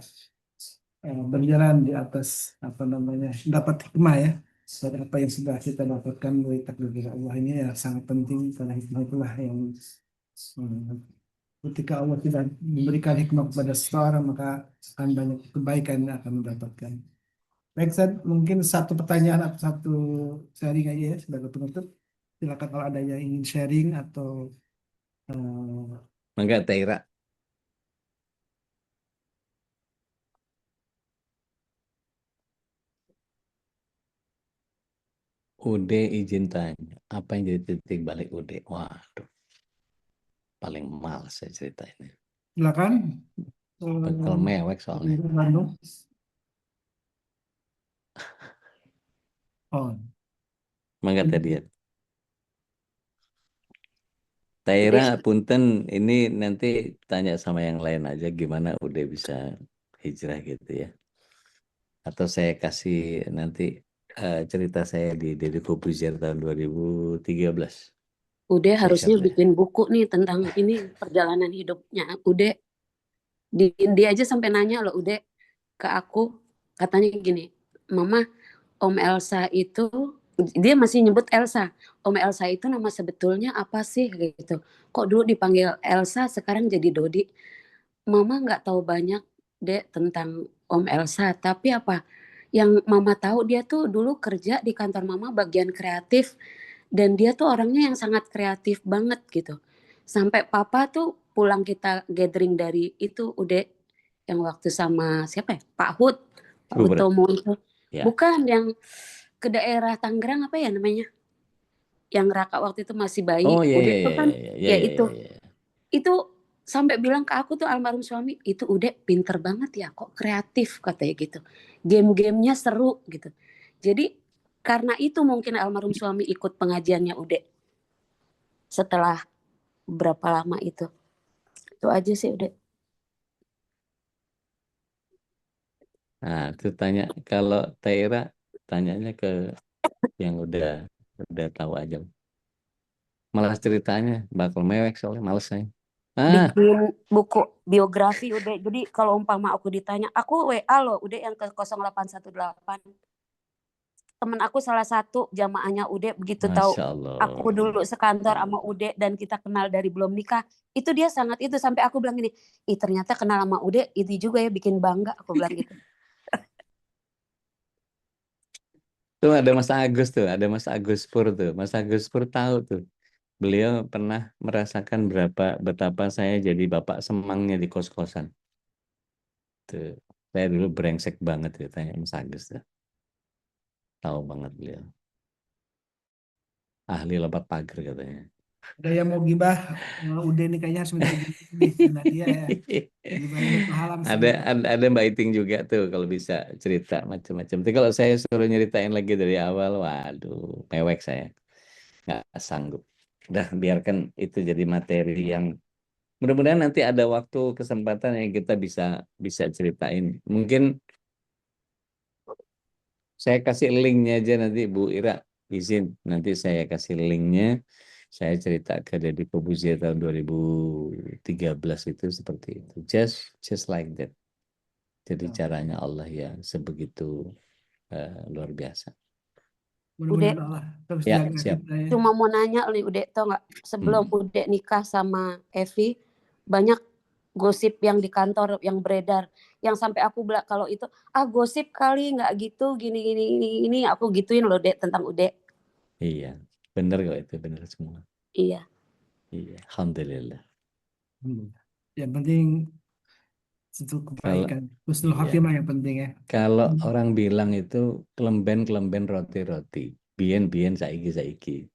berjalan di atas apa namanya dapat hikmah ya dari apa yang sudah kita dapatkan dari takdir dari Allah ini ya sangat penting, karena hikmah itulah yang ketika Allah tidak memberikan hikmah kepada seseorang maka akan banyak kebaikan yang akan mendapatkan. Baik, Ustaz, mungkin satu pertanyaan atau satu sharing aja ya sebagai penutup. Silakan kalau ada yang ingin sharing atau Mangga Taira. Ude izin tanya, apa yang jadi titik balik Ude? Waduh, paling males saya cerita ini. silakan. Bekal mewek soalnya. Bandung. Oh, Mangga tadi ya. Taira, punten, ini nanti tanya sama yang lain aja gimana Ude bisa hijrah gitu ya. Atau saya kasih nanti cerita saya di Deddy Corbuzier tahun 2013. Ude harusnya Dahsyat, bikin buku nih tentang ini perjalanan hidupnya Ude. Dia aja sampai nanya loh Ude ke aku, katanya gini, Mama, Om Elsa itu, dia masih nyebut Elsa, Om Elsa itu nama sebetulnya apa sih gitu. Kok dulu dipanggil Elsa sekarang jadi Dodi. Mama nggak tahu banyak Dek tentang Om Elsa, tapi apa yang Mama tahu, dia tuh dulu kerja di kantor Mama bagian kreatif, dan dia tuh orangnya yang sangat kreatif banget gitu. Sampai Papa tuh pulang kita gathering dari itu Ude, yang waktu sama siapa ya? Pak Hud, Pak Gubernur. Utomo itu. Ya. Bukan yang ke daerah Tangerang apa ya namanya? Yang Raka waktu itu masih bayi, Oh iya Ude iya tuh iya kan iya ya iya itu. iya. Itu sampai bilang ke aku tuh almarhum suami, itu Ude pinter banget ya, kok kreatif katanya gitu. Game-gamenya seru gitu. Jadi karena itu mungkin almarhum suami ikut pengajiannya Ude setelah berapa lama itu. Itu aja sih Ude. Nah, itu tanya kalau Taira tanyanya ke yang udah tahu aja. Malah ceritanya bakal mewek soalnya males saya. Ah, Bikin buku biografi Ude. Jadi kalau umpama aku ditanya, aku WA loh Ude yang ke 0818. Temen aku salah satu jamaahnya Ude, begitu tahu Masya Allah. aku dulu sekantor sama Ude dan kita kenal dari belum nikah, itu dia sangat itu sampai aku bilang gini, ih ternyata kenal sama Ude itu juga ya bikin bangga, aku bilang gitu. Tuh ada Mas Agus tuh, ada Mas Agus Pur tuh. Mas Agus Pur tahu tuh. Beliau pernah merasakan betapa saya jadi bapak semangnya di kos-kosan. Tuh, saya dulu brengsek banget ya tanya Mas Agus tuh. Tahu banget beliau. Ahli lompat pagar katanya. Ada yang mau gibah, udah nih kayaknya harus minta izin nih sama dia ya. Gibahin buat pahala Ada, misalnya. ada Mbak Iting juga tuh kalau bisa cerita macam-macam. Tapi kalau saya suruh nyeritain lagi dari awal, waduh, mewek saya. Nggak sanggup. Udah biarkan itu jadi materi yang mudah-mudahan nanti ada waktu kesempatan yang kita bisa bisa ceritain. Mungkin saya kasih linknya aja nanti Bu Ira izin. Nanti saya kasih linknya. Saya cerita ke Deddy Corbuzier tahun 2013 itu seperti itu. Just like that. Jadi caranya Allah ya sebegitu luar biasa. Ude, Mudah-mudahan Allah terus Ya, jaga siap. kita ya. cuma mau nanya nih Ude, tau nggak sebelum Ude nikah sama Evi banyak gosip yang di kantor yang beredar, yang sampai aku bilang kalau itu gosip kali, nggak gitu, gini gini ini aku gituin loh Dek tentang Ude. Iya, benar kok itu benar semua. Iya. Iya, alhamdulillah. Yang penting itu kebaikan. Husnul Iya. khotimah yang penting ya. Kalau orang bilang itu kelemben roti-roti, bien saiki.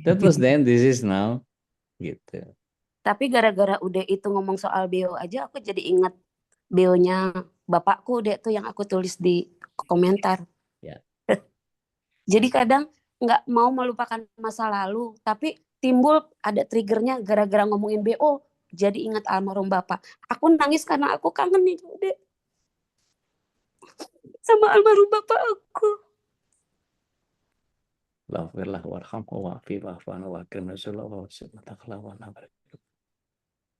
That was then, this is now, gitu. Tapi gara-gara Ude itu ngomong soal beo aja, aku jadi ingat beonya bapakku Ude tuh yang aku tulis di komentar. Ya. Jadi kadang nggak mau melupakan masa lalu, tapi timbul ada triggernya gara-gara ngomongin BO, jadi ingat almarhum bapak. Aku nangis karena aku kangen nih Ude sama almarhum bapak aku. Lahfirlah warhamhu wa'afi wa'afanu wa'akrim rasulullah wa'asyamatakallah.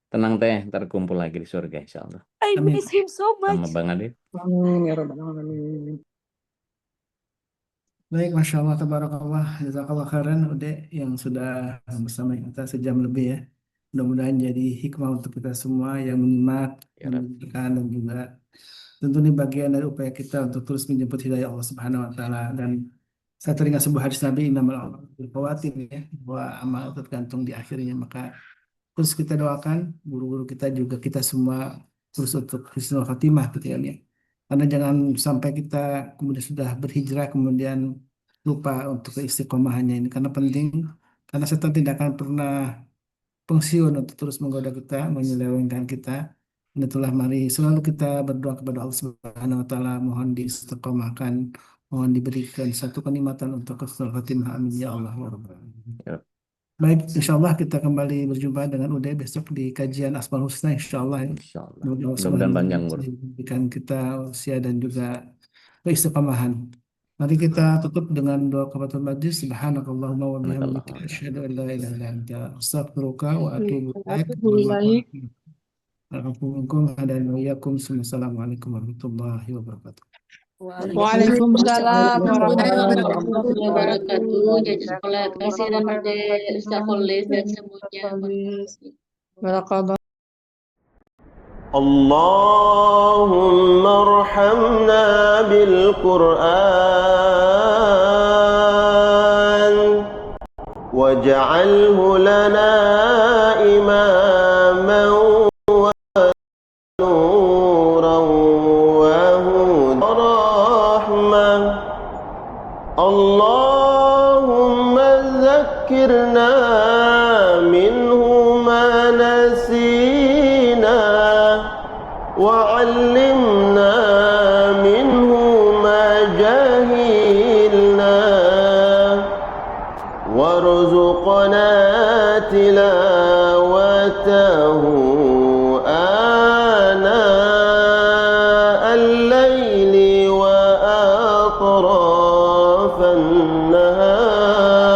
Tenang teh, ntar kumpul lagi di surga insyaallah. I miss him so much. Sama Bang Adit. Amin ya rabbal alamin. Baik, Masya Allah, Tabarakallah, Jazakallah khairan, Ude yang sudah bersama kita sejam lebih ya. Mudah-mudahan jadi hikmah untuk kita semua yang menyimak, Ya Rabb. mendengarkan, dan juga tentu ini bagian dari upaya kita untuk terus menjemput hidayah Allah Subhanahu Wa Taala. Dan saya teringat sebuah hadis Nabi, innamal a'malu bikhawatiim ya, bahwa amal tergantung di akhirnya. Maka terus kita doakan guru-guru kita juga kita semua terus untuk husnul khatimah gitu ya. Karena jangan sampai kita kemudian sudah berhijrah kemudian lupa untuk keistiqomahannya ini karena penting, karena setan tidak akan pernah pensiun untuk terus menggoda kita, menyelewengkan kita. Dan itulah mari selalu kita berdoa kepada Allah Subhanahu wa taala, mohon diistiqomahkan, mohon diberikan satu kenikmatan untuk husnul khatimah. Amin ya Allah ya Rabbal alamin. Ya. Baik, insya Allah kita kembali berjumpa dengan Uday besok di kajian Asmaul Husna, insya Allah. Insyaallah. Mudah-mudahan Mudah-mudahan panjang umur. memberikan kita usia dan juga keistiqomahan. Mari kita tutup dengan doa kafaratul majlis. Subhanakallahumma wa bihamdika asyhadu an la ilaha illa anta astaghfiruka wa atubu ilaik. Assalamualaikum warahmatullahi wabarakatuh. Waalaikumsalam warahmatullahi wabarakatuh. wabarakatuh. Jazakallah khairan Ustaz Kholis dan semuanya. Barakallah. اللهم ارحمنا بالقرآن واجعله لنا إماما ونورا وهدى ورحمة. آناء الليل وأطراف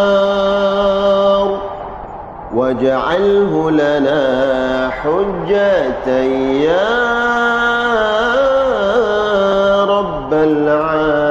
النهار واجعله لنا حجة يا رب العالمين